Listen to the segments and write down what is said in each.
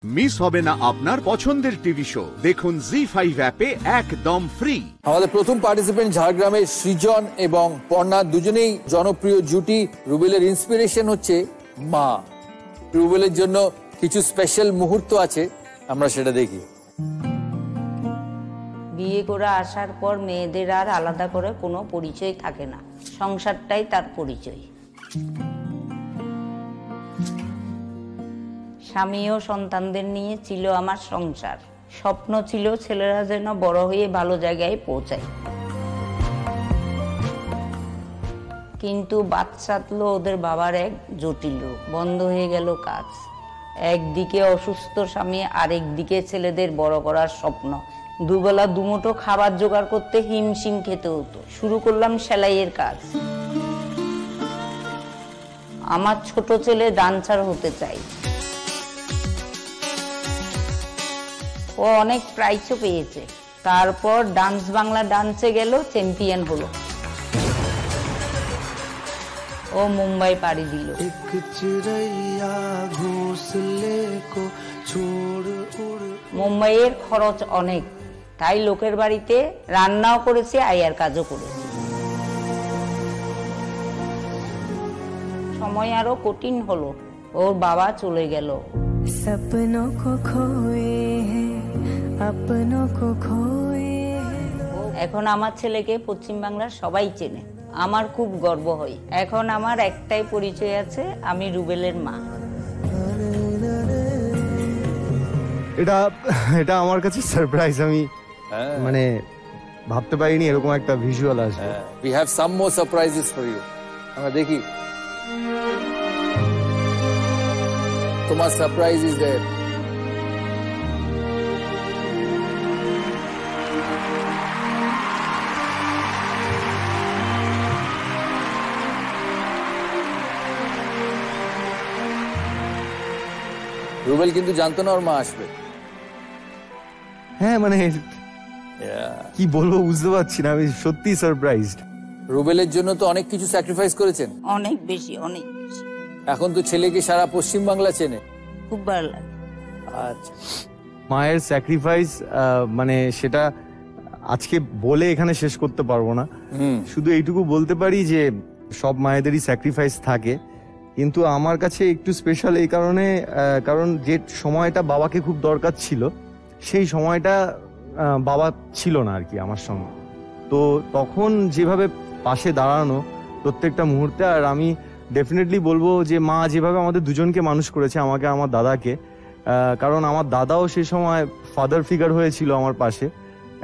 Miss হবে না আপনার পছন্দের টিভি শো, দেখুন জি5 অ্যাপে একদম ফ্রি। আমাদের প্রথম পার্টিসিপেন্ট ঝাড়গ্রামের সৃজন এবং পর্ণা, দুজনেই জনপ্রিয় জুটি। রুবেলের ইন্সপিরেশন হচ্ছে মা। রুবেলের জন্য কিছু স্পেশাল মুহূর্ত আছে, আমরা সেটা দেখি। বিয়ে করে আসার পর মেয়েদের আর আলাদা করে কোনো পরিচয় থাকে না, সংসারটাই তার পরিচয়। স্বামী ও সন্তানদের নিয়ে ছিল আমার সংসার। স্বপ্ন ছিল ছেলেরা যেন বড় হয়ে ভালো জায়গায় পৌঁছায়, কিন্তু বাচ্চাতলো ওদের বাবার এক জটিল রোগ, বন্ধ হয়ে গেল কাজ। একদিকে অসুস্থ স্বামী, আরেকদিকে ছেলেদের বড় করার স্বপ্ন। দুবেলা দুমুঠো খাবার জোগাড় করতে হিমশিম খেতে হতো। শুরু করলাম সেলাইয়ের কাজ। আমার ছোট ছেলে ডান্সার হতে চাই, ও অনেক প্রাইজও পেয়েছে। তারপর ডান্স বাংলা ডান্সে গেল, চ্যাম্পিয়ন হলো। ও মুম্বাই পাড়ি দিল। মুম্বাইয়ের খরচ অনেক, তাই লোকের বাড়িতে রান্নাও করেছে, আয়ার কাজও করেছে। সময় আরো কঠিন হলো, ওর বাবা চলে গেল। सपनों को खोए हैं, अपनों को खोए। এখন আমার ছেলেকে পশ্চিম বাংলার সবাই চেনে, আমার খুব গর্ব হয়। এখন আমার একটাই পরিচয় আছে, আমি রুবেলের মা। এটা আমার কাছে সারপ্রাইজ। আমি মানে ভাবতে পারিনি এরকম একটা ভিজুয়াল আসবে। We have some more surprises for you. আমরা দেখি। তোমার সারপ্রাইজ ইজ देयर। রুবেল কিন্তু জানতো না ওর মা আসবে। হ্যাঁ মানে কি বলবো বুঝতে পারছি না, আমি সত্যি সারপ্রাইজড। রুবেলের জন্য তো অনেক কিছু স্যাক্রিফাইস করেছেন। অনেক বেশি, অনেক বেশি। এখন তো ছেলেকে সারা পশ্চিম বাংলা চেনে। খুব ভালো লাগে। আচ্ছা, মায়ের স্যাক্রিফাইস মানে সেটা আজকে বলে এখানে শেষ করতে পারবো না। শুধু এইটুকু বলতে পারি যে সব মায়েদেরই স্যাক্রিফাইস থাকে, কিন্তু আমার কাছে একটু স্পেশাল এই কারণে, কারণ যে সময়টা বাবাকে খুব দরকার ছিল, সেই সময়টা বাবা ছিল না আর কি আমার সঙ্গে। তো তখন যেভাবে পাশে দাঁড়ানো প্রত্যেকটা মুহূর্তে, আর আমি ডেফিনেটলি বলবো যে মা যেভাবে আমাদের দুজনকে মানুষ করেছে, আমাকে আমার দাদাকে, কারণ আমার দাদাও সে সময় ফাদার ফিগার হয়েছিল আমার পাশে।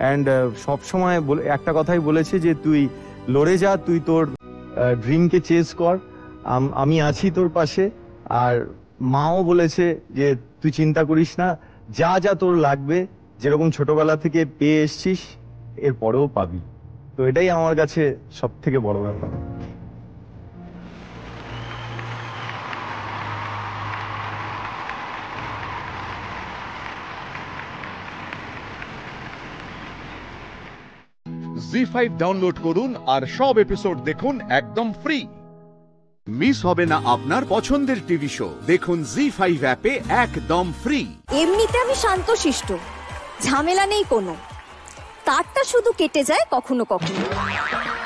অ্যান্ড সব সময় একটা কথাই বলেছে যে তুই লড়ে যা, তুই তোর ড্রিমকে চেজ কর, আমি আছি তোর পাশে। আর মাও বলেছে যে তুই চিন্তা করিস না, যা যা তোর লাগবে, যেরকম ছোটবেলা থেকে পেয়ে এসছিস এর পরেও পাবি। তো এটাই আমার কাছে সব থেকে বড় ব্যাপার। জি5 ডাউনলোড করুন আর সব এপিসোড দেখুন একদম ফ্রি। মিস হবে না আপনার পছন্দের টিভি শো, দেখুন জি5 অ্যাপে একদম ফ্রি। এমনিতে আমি শান্তশিষ্ট, ঝামেলা নেই কোনো। তারটা শুধু কেটে যায় কখনো কখনো।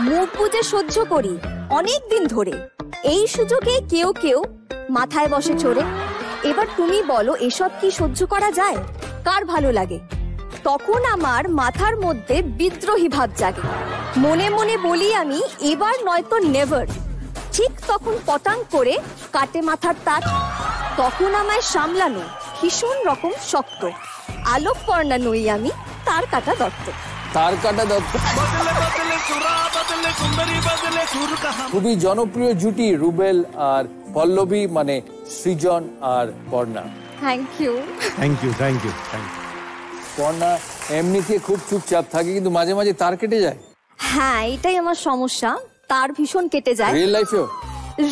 মুখ বুজে সহ্য করি অনেক দিন ধরে। এই সুযোগে কেউ কেউ মাথায় বসে চড়ে। এবার তুমি বলো, এসব কি সহ্য করা যায়? কার ভালো লাগে? তখন আমার মাথার মধ্যে বিদ্রোহী ভাব জাগে। মনে মনে বলি আমি, এবার নয়তো নেভার। ঠিক তখন পটাং করে কাটে মাথার তার। তখন আমায় সামলানো ভীষণ রকম শক্ত। আলোক পর্ণা নই আমি, তার কাটা দত্ত। তার কাটা দত্ত। খুবই জনপ্রিয় জুটি রুবেল আর পল্লবী, মানে সৃজন আর Parna. Thank you. Thank you, thank you, thank you. Parna এমনিতে খুব চুপচাপ থাকে, কিন্তু মাঝে মাঝে তার কেটে যায়। হ্যাঁ, এটাই আমার সমস্যা, তার ভীষণ কেটে যায়।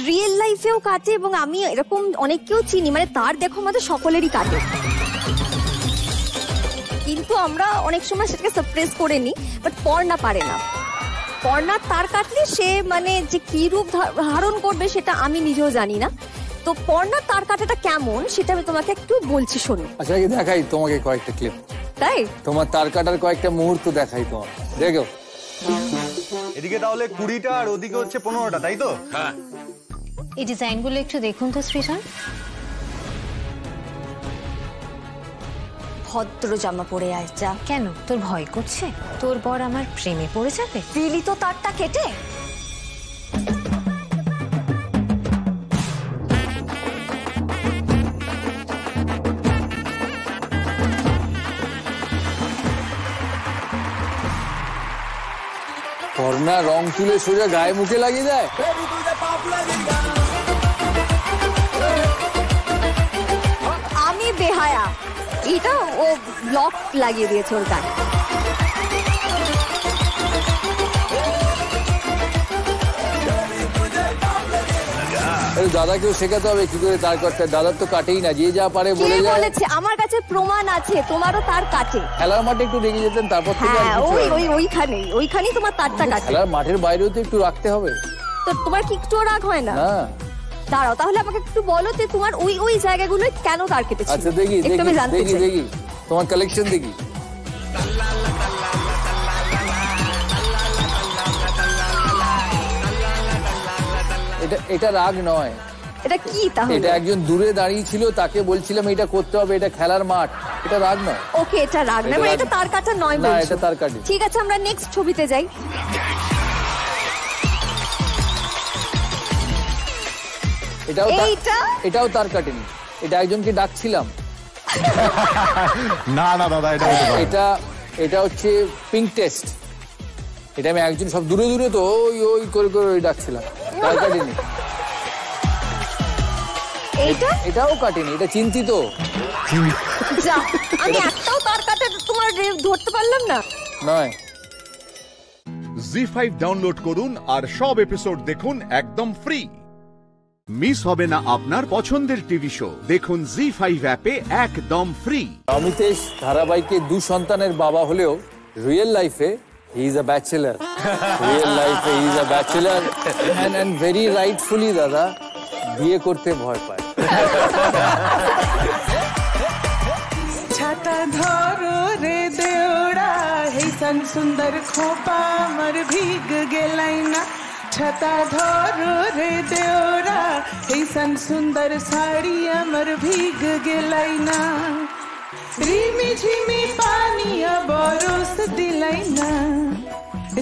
রিয়েল লাইফেও কাটে, এবং আমি এরকম অনেককেও চিনি, মানে তার দেখো আমাদের সকলেরই কাটে, কিন্তু আমরা অনেক সময় সেটাকে সাপ্রেস করে নিই। বাট পর্ণা পারে না। পর্ণা তার কাটলে সে মানে যে কি রূপ ধারণ করবে সেটা আমি নিজেও জানি না। তো পর্ণার তার কাটাটা কেমন সেটা আমি তোমাকে একটু বলছি, শোনো। আচ্ছা আগে দেখাই তোমাকে কয়েকটা ক্লিপ, তাই তোমার তার কাটার কয়েকটা মুহূর্ত দেখাই তোমার, দেখো। এদিকে তাহলে 20টা আর ওদিকে হচ্ছে 15টা, তাই তো? হ্যাঁ। এই ডিজাইনগুলো একটু দেখুন তো সৃজন। ভদ্র জামা পরে আয় যা। কেন, তোর ভয় করছে? তোর বর আমার প্রেমে পড়ে যাবে? দিলি তো তারটা কেটে। পর্ণা রং তুলে সোজা গায়ে মুখে লাগিয়ে দেয়। আমি বেহায়া, এটা ও ব্লক লাগিয়ে দিয়েছে ওর গায়ে। দাদাকেও শেখাতে হবে কি করে তার কাটতে, দাদার তো কাটেই না, যে যা পারে বলে যায়। বলেছে আমার কাছে প্রমাণ আছে, তোমারও তার কাটে। খেলার মাঠে একটু রেগে যেতেন, তারপর থেকে হ্যাঁ ওইখানেই তোমার তারটা কাটে। খেলার মাঠের বাইরেও তো একটু রাখতে হবে। তো তোমার কি একটু রাগ হয় না? না। দাঁড়াও তাহলে আমাকে একটু বলো যে তোমার ওই জায়গাগুলো কেন তার কেটেছিল। আচ্ছা দেখি দেখি তোমার কালেকশন দেখি। এটা রাগ নয়, এটা কি তাহলে? এটা একজন দূরে দাঁড়িয়ে ছিল, তাকে বলছিলাম এটা করতে হবে, এটা খেলার মাঠ, এটা রাগ নয়। ওকে এটা রাগ না, মানে এটা তার কাটা নয় না, বলছো। এটা তার কাটি। ঠিক আছে আমরা নেক্সট ছবিতে যাই। এটাও তার কাটেনি, এটা একজনকে ডাকছিলাম। না না দাদা, এটা হচ্ছে পিঙ্ক টেস্ট, এটা আমি একজন সব দূরে দূরে তো ওই করে ওই ডাকছিলাম, তার কাটেনি। এটাও কাটেনি, এটা চিন্তিত। যা, আমি একটাও তার কাটা তোমার ধরতে পারলাম না। নয়। জি5 ডাউনলোড করুন আর সব এপিসোড দেখুন একদম ফ্রি। মিস হবে না আপনার পছন্দের টিভি শো, দেখুন জি5 অ্যাপে একদম ফ্রি। অমিতেশ ধারাবাহিকে 2 সন্তানের বাবা হলেও রিয়েল লাইফে he is a bachelor. Real লাইফে he is a bachelor and very rightfully দাদা বিয়ে করতে ভয় পায়। ছাতা ধরো রে দেওড়া, হেইসন সুন্দর খোপা আমার ভিগ গেলাই না। ছাতা ধরো রে দেওড়া, হেইসন সুন্দর শাড়ি আমার ভিগ গেলাই না। রিমি ঝিমি পানিয়া বরস দিলাই না,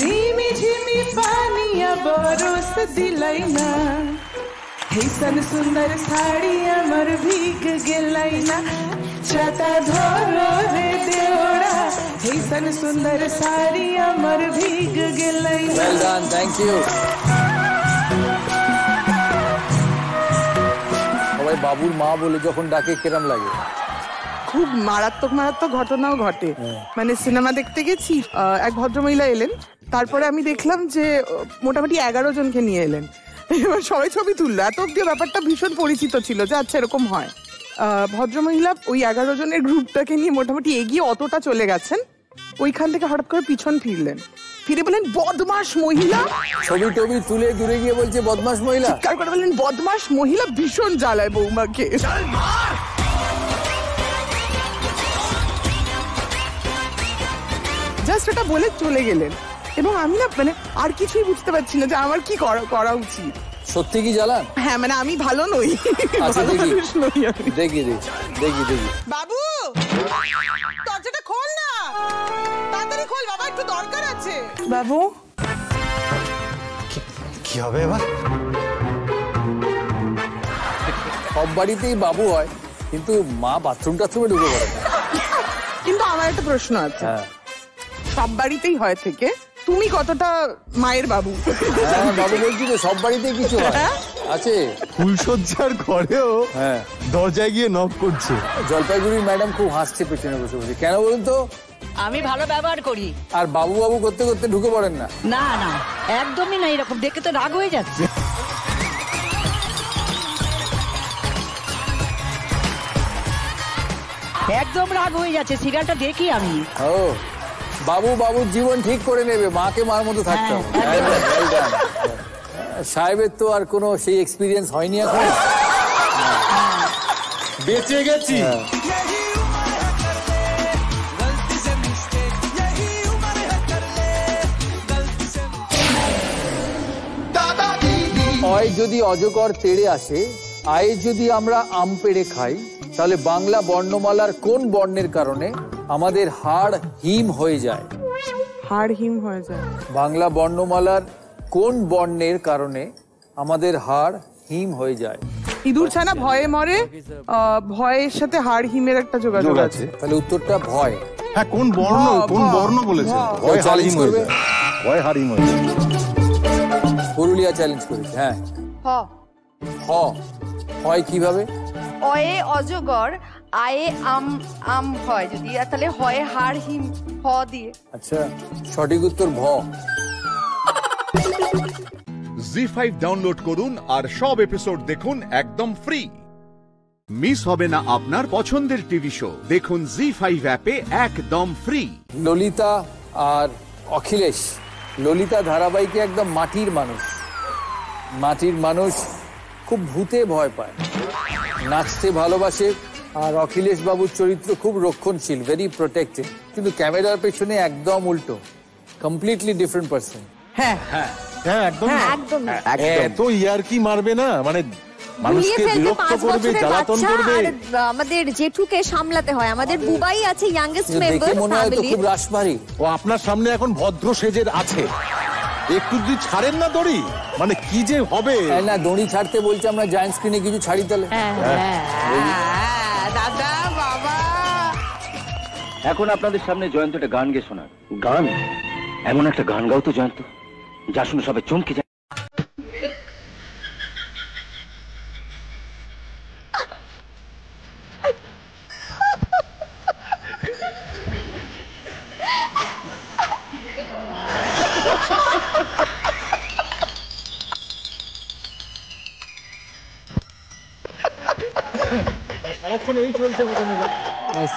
রিমি ঝিমি পানিয়া বরস দিলাই না। হেইসন সুন্দর শাড়ি আমার ভিগ গেলাই না। ছাতা ধরো রে দেওড়া, হেইসন সুন্দর শাড়ি আমার ভিগ গেলাই না। Well done, thank you. সবাই বাবুর মা বলে যখন ডাকে কেরাম লাগে? খুব মারাত্মক ঘটনাও ঘটে। মানে সিনেমা দেখতে গেছি, এক ভদ্রমহিলা এলেন, তারপরে আমি দেখলাম যে মোটামুটি 11 জনকে নিয়ে এলেন। এবার সবাই ছবি তুললো, এত অব্দি ব্যাপারটা ভীষণ পরিচিত ছিল যে আচ্ছা এরকম হয়। ভদ্রমহিলা ওই 11 জনের গ্রুপটাকে নিয়ে মোটামুটি এগিয়ে অতটা চলে গেছেন, ওইখান থেকে হঠাৎ করে পিছন ফিরলেন, ফিরে বললেন বদমাস মহিলা। ছবি টবি তুলে দূরে গিয়ে বলছে বদমাস মহিলা, চিৎকার করে বললেন বদমাস মহিলা ভীষণ জ্বালায় বৌমাকে। জাস্ট এটা বলে চলে গেলেন, এবং আমি না মানে আর কিছুই বুঝতে পারছি না যে আমার কি করা উচিত। সত্যি কি জ্বালান? হ্যাঁ মানে আমি ভালো নই। আচ্ছা দেখি। বাবু দরজাটা খোল না, তাড়াতাড়ি খোল বাবা, একটু দরকার আছে। বাবু কি হবে এবার? সব বাড়িতেই বাবু হয়, কিন্তু মা বাথরুম টাথরুমে ঢুকে পড়ে না। কিন্তু আমার একটা প্রশ্ন আছে, সব বাড়িতেই হয় থেকে তুমি কতটা মায়ের বাবু? বাবু বলছি তো সব বাড়িতেই কিছু আছে। ফুলসজ্জার ঘরেও দরজায় গিয়ে নক করছে। জলপাইগুড়ির ম্যাডাম খুব হাসছে পেছনে বসে বসে, কেন বলুন তো? আমি ভালো ব্যবহার করি। আর বাবু বাবু করতে করতে ঢুকে পড়েন না? না না একদমই না, এরকম দেখে তো রাগ হয়ে যাচ্ছে। একদম রাগ হয়ে যাচ্ছে, সিরিয়ালটা দেখি আমি। ও বাবু বাবুর জীবন ঠিক করে নেবে, মাকে মার মতো থাকতে হবে। সাহেবের তো আর কোনো সেই এক্সপিরিয়েন্স হয়নি এখন, বেঁচে গেছি। অয় যদি অজগর তেড়ে আসে, আয়ে যদি আমরা আম পেড়ে খাই, তাহলে বাংলা বর্ণমালার কোন বর্ণের কারণে আমাদের হাড় হিম হয়ে যায়? হাড় হিম হয়ে যায়। বাংলা বর্ণমালার কোন বর্ণের কারণে আমাদের হাড় হিম হয়ে যায়? ইঁদুর ছানা ভয়ে মরে, ভয়ের সাথে হাড় হিমের একটা যোগাযোগ আছে। তাহলে উত্তরটা ভয়। হ্যাঁ, কোন বর্ণ? কোন বর্ণ বলেছে? ভয় হাড় হিম হয়ে যায়। ভয় হাড় হিম হয়ে যায়। পুরুলিয়া চ্যালেঞ্জ করেছে। হ্যাঁ, হ। হ। হয় কিভাবে? অয়ে অজগর, আয়ে আম আম হয় যদি, তাহলে হয় হাড় হিম হ দিয়ে। আচ্ছা, সঠিক উত্তর ভ। জি5 ডাউনলোড করুন আর সব এপিসোড দেখুন একদম ফ্রি। মিস হবে না আপনার পছন্দের টিভি শো, দেখুন জি5 অ্যাপে একদম ফ্রি। ললিতা আর অখিলেশ, ললিতা ধারাবাহিকে একদম মাটির মানুষ। মাটির মানুষ, খুব ভূতে ভয় পায়, নাচতে ভালোবাসে। আর অখিলেশ বাবুর চরিত্র খুব রক্ষণশীল, ভেরি প্রোটেক্টেড। কিন্তু ক্যামেরার পেছনে একদম উল্টো, কমপ্লিটলি ডিফারেন্ট পার্সন। হ্যাঁ হ্যাঁ, একদম একদম এত ইয়ার্কি মারবে না, মানে মানুষকে বিরক্ত করবে, জ্বালাতন করবে। আমাদের জেঠুকে সামলাতে হয়, আমাদের বুবাই আছে ইয়াংগেস্ট মেম্বার দেখে মনে হয় তো ফ্যামিলি। খুব রাশভারী। ও আপনার সামনে এখন ভদ্র সেজের আছে, একটু যদি ছাড়েন না দড়ি, মানে কি যে হবে। না, দড়ি ছাড়তে বলছে, আমরা জায়ান্ট স্ক্রিনে কিছু ছাড়ি তাহলে। দাদা বাবা, এখন আপনাদের সামনে জয়ন্ত একটা গান গেয়ে শোনার। গান? এমন একটা গান গাও তো জয়ন্ত, যা শুনে সবাই চমকে যায়।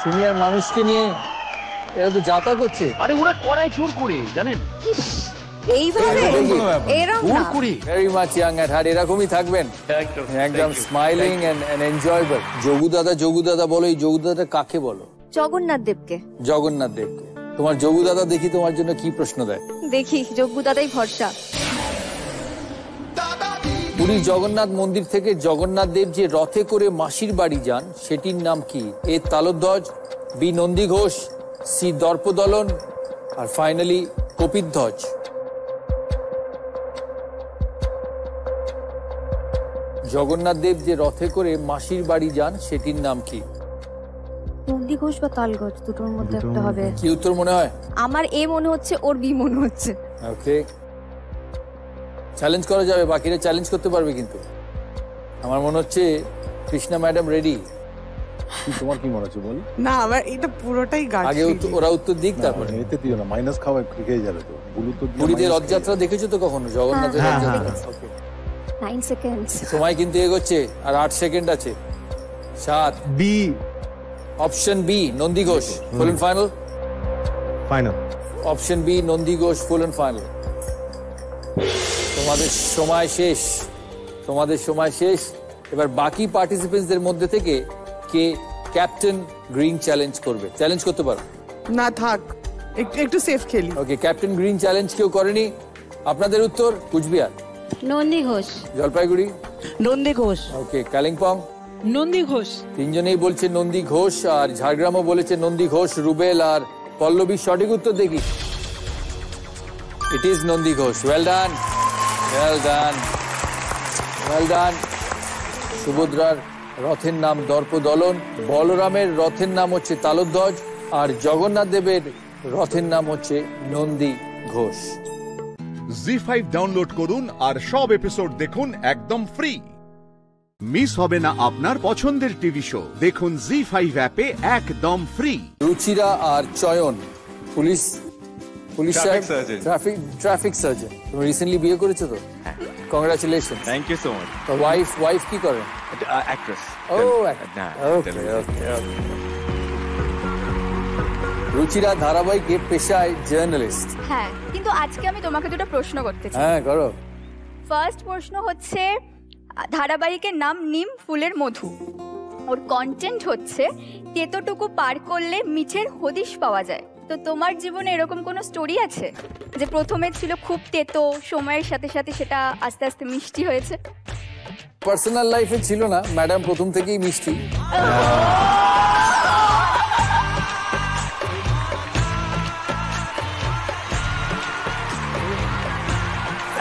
সিনিয়র মানুষকে নিয়ে এরা তো যাতা করছে। আরে ওরা করায় জোর করে, জানেন? এইভাবে এরকম না। ভেরি মাচ ইয়াং এট হার্ট, এরকমই থাকবেন, একদম স্মাইলিং এন্ড এনজয়েবল। যোগু দাদা বলো, এই যোগু দাদা কাকে বলো? জগন্নাথ দেবকে। জগন্নাথ দেবকে। তোমার যোগু দাদা দেখি তোমার জন্য কি প্রশ্ন দেয়? দেখি, যোগ্য দাদাই ভরসা। পুরী জগন্নাথ মন্দির থেকে জগন্নাথ দেব যে রথে করে মাসির বাড়ি যান, সেটির নাম কি? এ তালধ্বজ, বি নন্দী ঘোষ, সি দর্পদলন, আর ফাইনালি কপিধ্বজ। জগন্নাথ দেব যে রথে করে মাসির বাড়ি যান, সেটির নাম কি? নন্দী ঘোষ বা তালগজ, দুটোর মধ্যে একটা হবে। কি উত্তর মনে হয়? আমার এ মনে হচ্ছে, ওর বি মনে হচ্ছে। ওকে, চ্যালেঞ্জ করা যাবে, বাকিরা চ্যালেঞ্জ করতে পারবে। কিন্তু আমার মনে হচ্ছে কৃষ্ণা ম্যাডাম রেডি। তোমার কি মনে হচ্ছে বল? না, আমার এটা পুরোটাই গাছ। আগে ওরা উত্তর দিক, তারপরে এতে দিও না, মাইনাস খাওয়া খেয়ে যাবে তো। পুরীতে রথযাত্রা দেখেছো তো কখনো? জগন্নাথের রথযাত্রা। 9 সেকেন্ডস। সময় কিন্তু এগোচ্ছে, আর 8 সেকেন্ড আছে। 7 B, option B Nandi Ghosh, full and final. Final option B Nandi Ghosh, full and final. তোমাদের সময় শেষ, তোমাদের সময় শেষ। এবার বাকি পার্টিসিপেন্টসদের মধ্যে থেকে কে ক্যাপ্টেন গ্রিন চ্যালেঞ্জ করবে? চ্যালেঞ্জ করতে পারো? না থাক, একটু সেফ খেলি। ওকে, ক্যাপ্টেন গ্রিন চ্যালেঞ্জ কেউ করেনি। আপনাদের উত্তর? কুচবিহার নন্দী ঘোষ। জলপাইগুড়ি? নন্দী ঘোষ। ওকে, কালিম্পং? নন্দী ঘোষ। তিনজনেই বলছে নন্দী ঘোষ, আর ঝাড়গ্রামও বলেছে নন্দী ঘোষ। রুবেল আর পল্লবী সঠিক উত্তর দেখি। It is Nandi Ghosh. Well done, well done, well done. সুভদ্রার রথের নাম দর্পদলন, বলরামের রথের নাম হচ্ছে তালধ্বজ, আর জগন্নাথ দেবের রথের নাম হচ্ছে নন্দী ঘোষ। জি5 ডাউনলোড করুন আর সব এপিসোড দেখুন একদম ফ্রি। মিস হবে না আপনার পছন্দের টিভি শো, দেখুন জি5 অ্যাপে একদম ফ্রি। রুচিরা আর চয়ন পুলিশ ট্রাফিক সার্জন। তুমি রিসেন্টলি বিয়ে করেছো তো? Congratulation. Thank you so much. তো ওয়াইফ কি করেন? অ্যাক্ট্রেস। ও, রুচিরা ধারাবাহিকে পেশায় জার্নালিস্ট। হ্যাঁ, কিন্তু আজকে আমি তোমাকে দুটো প্রশ্ন করতে চাই। হ্যাঁ, করো। ফার্স্ট প্রশ্ন হচ্ছে, ধারাবাহিকের নাম নিম ফুলের মধু। ওর কন্টেন্ট হচ্ছে তেতোটুকু পার করলে মিঠের হদিশ পাওয়া যায়। তো তোমার জীবনে এরকম কোনো স্টোরি আছে যে প্রথমে ছিল খুব তেতো, সময়ের সাথে সাথে সেটা আস্তে আস্তে মিষ্টি হয়েছে? পার্সোনাল লাইফে ছিল না, ম্যাডাম প্রথম থেকেই মিষ্টি।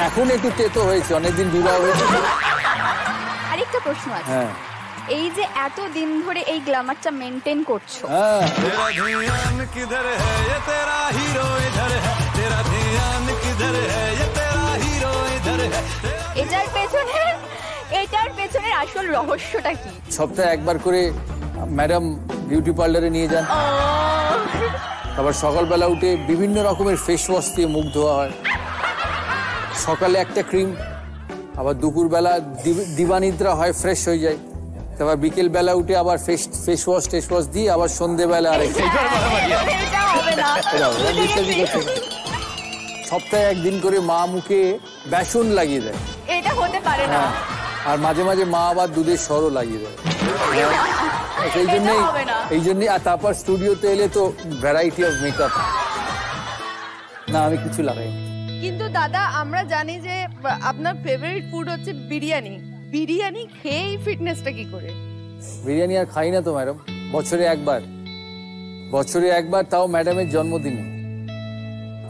এখন একটু তেতো হয়েছে, অনেকদিন বিবাহ হয়েছে। আরেকটা প্রশ্ন আছে, হ্যাঁ, এই যে এত দিন ধরে এই গ্ল্যামারটা মেনটেন করছো, এটার পেছনের আসল রহস্যটা কি? সপ্তাহে একবার করে ম্যাডাম বিউটি পার্লারে নিয়ে যান, আবার সকালবেলা উঠে বিভিন্ন রকমের ফেস ওয়াশ দিয়ে মুখ ধোয়া হয়, সকালে একটা ক্রিম, আবার দুপুরবেলা দিবানিদ্রা হয়, ফ্রেশ হয়ে যায়, তারপর বিকেল বেলা উঠে আবার ফেস ওয়াশ দিয়ে আবার সন্ধ্যেবেলা আরেকটা। সপ্তাহে একদিন করে মা মুখে বেসন লাগিয়ে দেয়, এটা হতে পারে না। আর মাঝে মাঝে মা আবার দুধের সরও লাগিয়ে দেয়। এই জন্যই আর তারপর স্টুডিওতে এলে তো ভ্যারাইটি অফ মেকআপ। না, আমি কিছু লাগাই। কিন্তু দাদা, আমরা জানি যে আপনার ফেভারিট ফুড হচ্ছে বিরিয়ানি। বিরিয়ানি খেয়ে ফিটনেসটা কি করে? বিরিয়ানি আর খাই না তো ম্যাডাম, বছরে একবার, তাও ম্যাডামের জন্মদিনে।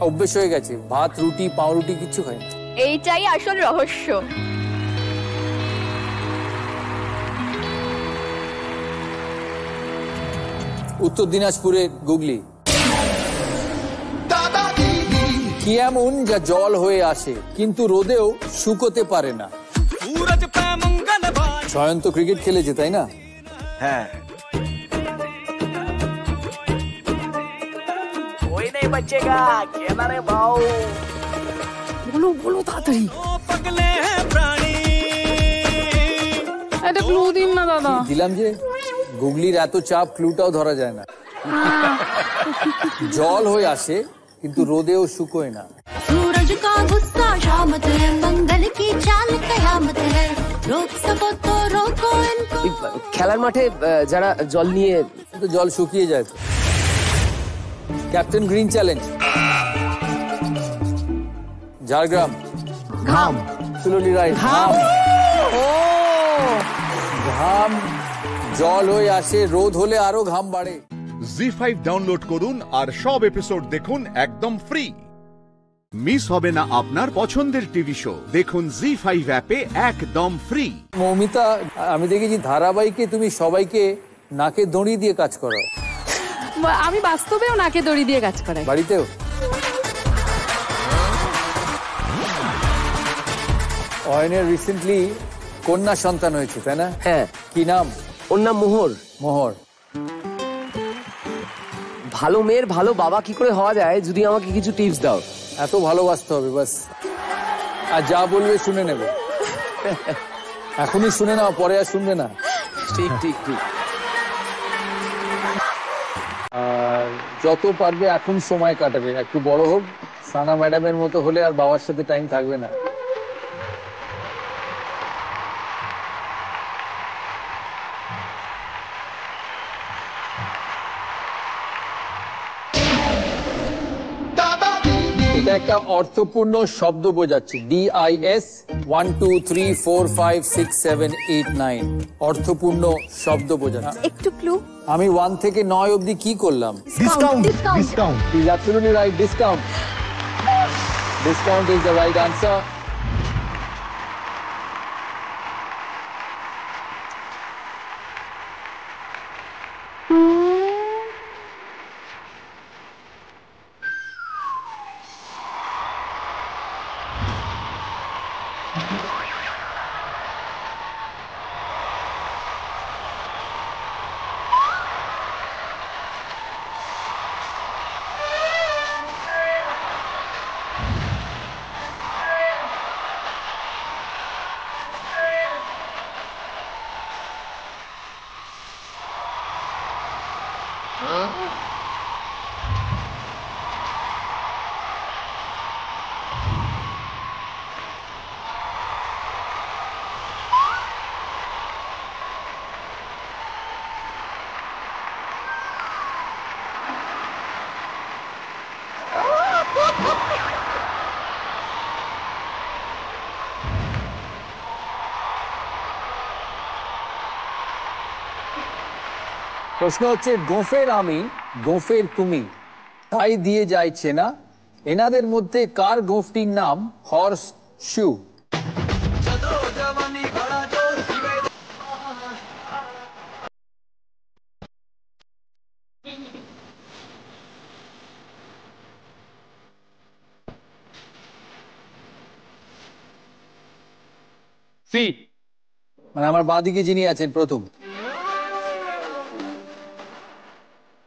অভ্যেস হয়ে গেছে, ভাত রুটি পাউরুটি কিচ্ছু খাই না। এইটাই আসল রহস্য। উত্তর দিনাজপুরের গুগলি কি এমন যা জল হয়ে আসে কিন্তু রোদেও শুকোতে পারে না? জয়ন্ত ক্রিকেট খেলেছে, তাই না? হ্যাঁ। বলো তাড়াতাড়ি। এটা ক্লু দিন না দাদা। দিলাম যে গুগলির এত চাপ, ক্লুটাও ধরা যায় না। জল হয়ে আসে কিন্তু রোদেও শুকোয় না। सूरज का गुस्सा शामत है, मंगल की चाल कयामत है, रोक सको तो रोको इनको। খেলার মাঠে যারা জল নিয়ে, তো জল শুকিয়ে যায়। Captain green challenge, Jhargram. ঘাম। সুললি রাইট, ঘাম। ঘাম জল হয়ে আসে, রোদ হলে আরো ঘাম বাড়ে। জি5 ডাউনলোড করুন আর সব এপিসোড দেখুন একদম ফ্রি। মিস হবে না আপনার পছন্দের টিভি শো, দেখুন জি5 অ্যাপে একদম ফ্রি। মৌমিতা, আমি দেখেছি ধারাবাহিকে তুমি সবাইকে নাকে দড়ি দিয়ে কাজ করো। আমি বাস্তবেও নাকে দড়ি দিয়ে কাজ করাই, বাড়িতেও। অয়নের রিসেন্টলি কন্যা সন্তান হয়েছে, তাই না? হ্যাঁ। কি নাম? ওর নাম মোহর। মোহর। ভালো মেয়ের ভালো বাবা কি করে হওয়া যায়, যদি আমাকে কিছু টিপস দাও। এত ভালোবাসতে হবে বাস, আর যা বলবে শুনে নেবে। এখনই শুনে নাও, পরে আর শুনবে না। ঠিক ঠিক ঠিক। আর যত পারবে এখন সময় কাটাবে, একটু বড় হোক, সানা ম্যাডামের মতো হলে আর বাবার সাথে টাইম থাকবে না। এটা একটা অর্থপূর্ণ শব্দ বোঝাচ্ছে, DIS 1 2 3 4 5 6 7 8 9, অর্থপূর্ণ শব্দ বোঝাচ্ছে। একটু ক্লু। আমি 1 থেকে 9 অবধি কি করলাম? Discount. Is absolutely right. Discount. Discount is the right answer. প্রশ্ন হচ্ছে গোফের আমি গোফের তুমি তাই দিয়ে যায় চেনা, এনাদের মধ্যে কার গোফটির নাম হর্স শু? মানে আমার বাঁ দিকে যিনি আছেন প্রথম।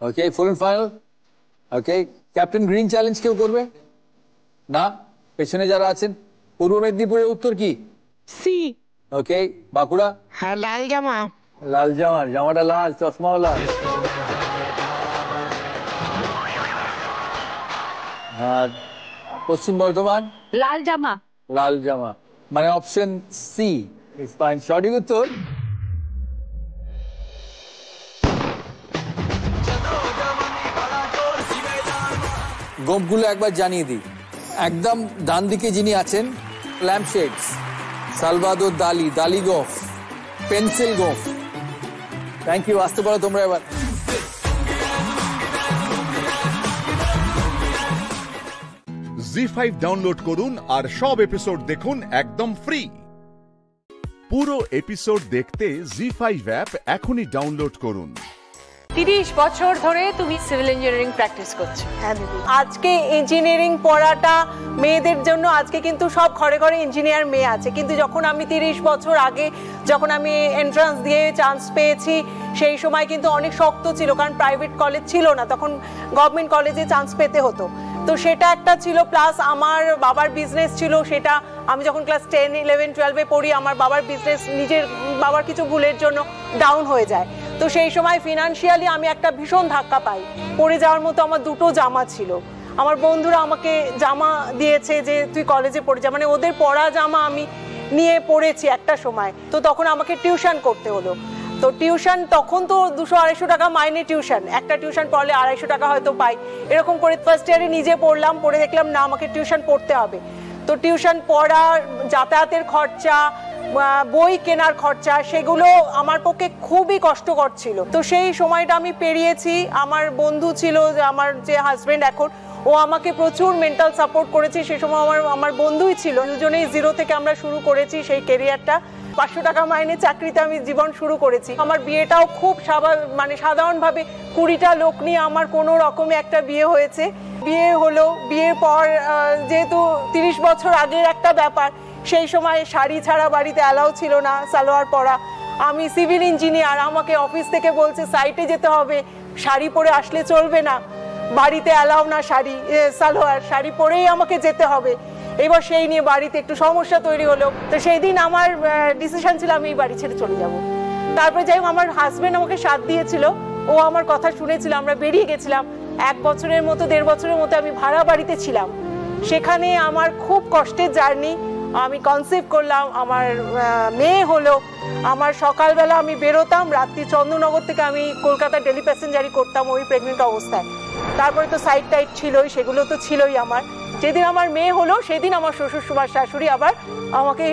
Okay, full and final. Okay, captain green challenge কেউ করবে না? পেছনে যারা আছেন, পূর্ব মেদিনীপুরের উত্তর কি? সি। ওকে, বাঁকুড়া? হ্যাঁ, লাল জামা। লাল জামা, জামাটা লাল, চশমাও লাল। আর পশ্চিম বর্ধমান? লাল জামা। লাল জামা, মানে অপশন সি ইজ ফাইন। সঠিক উত্তর গোফগুলো একবার জানিয়ে দিই। একদম ডান দিকে যিনি আছেন, ল্যাম্পশেডস, সালভাদোর দালি, দালি গোফ, পেন্সিল গোফ। থ্যাংক ইউ, আসতে পারো তোমরা এবার। জি5 ডাউনলোড করুন আর সব এপিসোড দেখুন একদম ফ্রি। পুরো এপিসোড দেখতে জি5 অ্যাপ এখনই ডাউনলোড করুন। 30 বছর ধরে তুমি সিভিল ইঞ্জিনিয়ারিং প্র্যাকটিস করছো। হ্যাঁ দিদি। আজকে ইঞ্জিনিয়ারিং পড়াটা মেয়েদের জন্য, আজকে কিন্তু সব ঘরে ঘরে ইঞ্জিনিয়ার মেয়ে আছে, কিন্তু যখন আমি 30 বছর আগে যখন আমি এন্ট্রান্স দিয়ে চান্স পেয়েছি, সেই সময় কিন্তু অনেক শক্ত ছিল, কারণ প্রাইভেট কলেজ ছিল না, তখন গভর্নমেন্ট কলেজে চান্স পেতে হতো। তো সেটা একটা ছিল, প্লাস আমার বাবার বিজনেস ছিল, সেটা আমি যখন ক্লাস 10, 11, 12-এ পড়ি, আমার বাবার বিজনেস নিজের বাবার কিছু ভুলের জন্য ডাউন হয়ে যায়। তো সেই সময় ফিনান্সিয়ালি আমি একটা ভীষণ ধাক্কা পাই। পড়ে যাওয়ার মতো আমার দুটো জামা ছিল, আমার বন্ধুরা আমাকে জামা দিয়েছে যে তুই কলেজে পড়ে যা, মানে ওদের পড়া জামা আমি নিয়ে পড়েছি একটা সময়। তো তখন আমাকে টিউশন করতে হলো। তো টিউশন তখন তো 200-250 টাকা মাইনে টিউশন, একটা টিউশন পড়লে 250 টাকা হয়তো পাই, এরকম করে ফার্স্ট ইয়ারে নিজে পড়লাম, পড়ে দেখলাম না আমাকে টিউশন পড়তে হবে। তো টিউশন পড়া, যাতায়াতের খরচা, বই কেনার খরচা, সেগুলো আমার পক্ষে খুবই কষ্টকর ছিল। তো সেই সময়টা আমি পেরিয়েছি। আমার বন্ধু ছিল, আমার যে হাজবেন্ড এখন, ও আমাকে প্রচুর মেন্টাল সাপোর্ট করেছে। সে সময় আমার বন্ধুই ছিল, দুজনেই জিরো থেকে আমরা শুরু করেছি সেই কেরিয়ারটা। 500 টাকা মাইনে চাকরিতে আমি জীবন শুরু করেছি। আমার বিয়েটাও খুব সাধারণভাবে 20টা লোক নিয়ে আমার কোনো রকমে একটা বিয়ে হয়েছে। বিয়ে হলো, বিয়ের পর যেহেতু 30 বছর আগের একটা ব্যাপার, সেই সময় শাড়ি ছাড়া বাড়িতে অ্যালাউ ছিল না, সালোয়ার পরা। আমি সিভিল ইঞ্জিনিয়ার, আমাকে অফিস থেকে বলছে সাইটে যেতে হবে, শাড়ি পরে আসলে চলবে না, বাড়িতে অ্যালাউ না শাড়ি, সালোয়ার, শাড়ি পরেই আমাকে যেতে হবে। এবার সেই নিয়ে বাড়িতে একটু সমস্যা তৈরি হলো। তো সেই দিন আমার ডিসিশন ছিল আমি এই বাড়ি ছেড়ে চলে যাব। তারপরে যাই হোক, আমার হাজবেন্ড আমাকে সাথ দিয়েছিল, ও আমার কথা শুনেছিল, আমরা বেরিয়ে গেছিলাম। 1 বছরের মতো 1.5 বছরের মতো আমি ভাড়া বাড়িতে ছিলাম। সেখানে আমার খুব কষ্টের জার্নি। আমি কনসিভ করলাম, আমার মেয়ে হলো। আমার সকালবেলা আমি বেরোতাম, রাত্রি চন্দ্রনগর থেকে আমি কলকাতা ডেলি প্যাসেঞ্জারি করতাম ওই প্রেগনেন্ট অবস্থায়। তারপরে তো সাইড টাইড ছিলই, সেগুলো তো ছিলই আমার। যেদিন আমার মেয়ে হলো সেদিন আমার শ্বশুর শাশুড়ি আবার আমাকে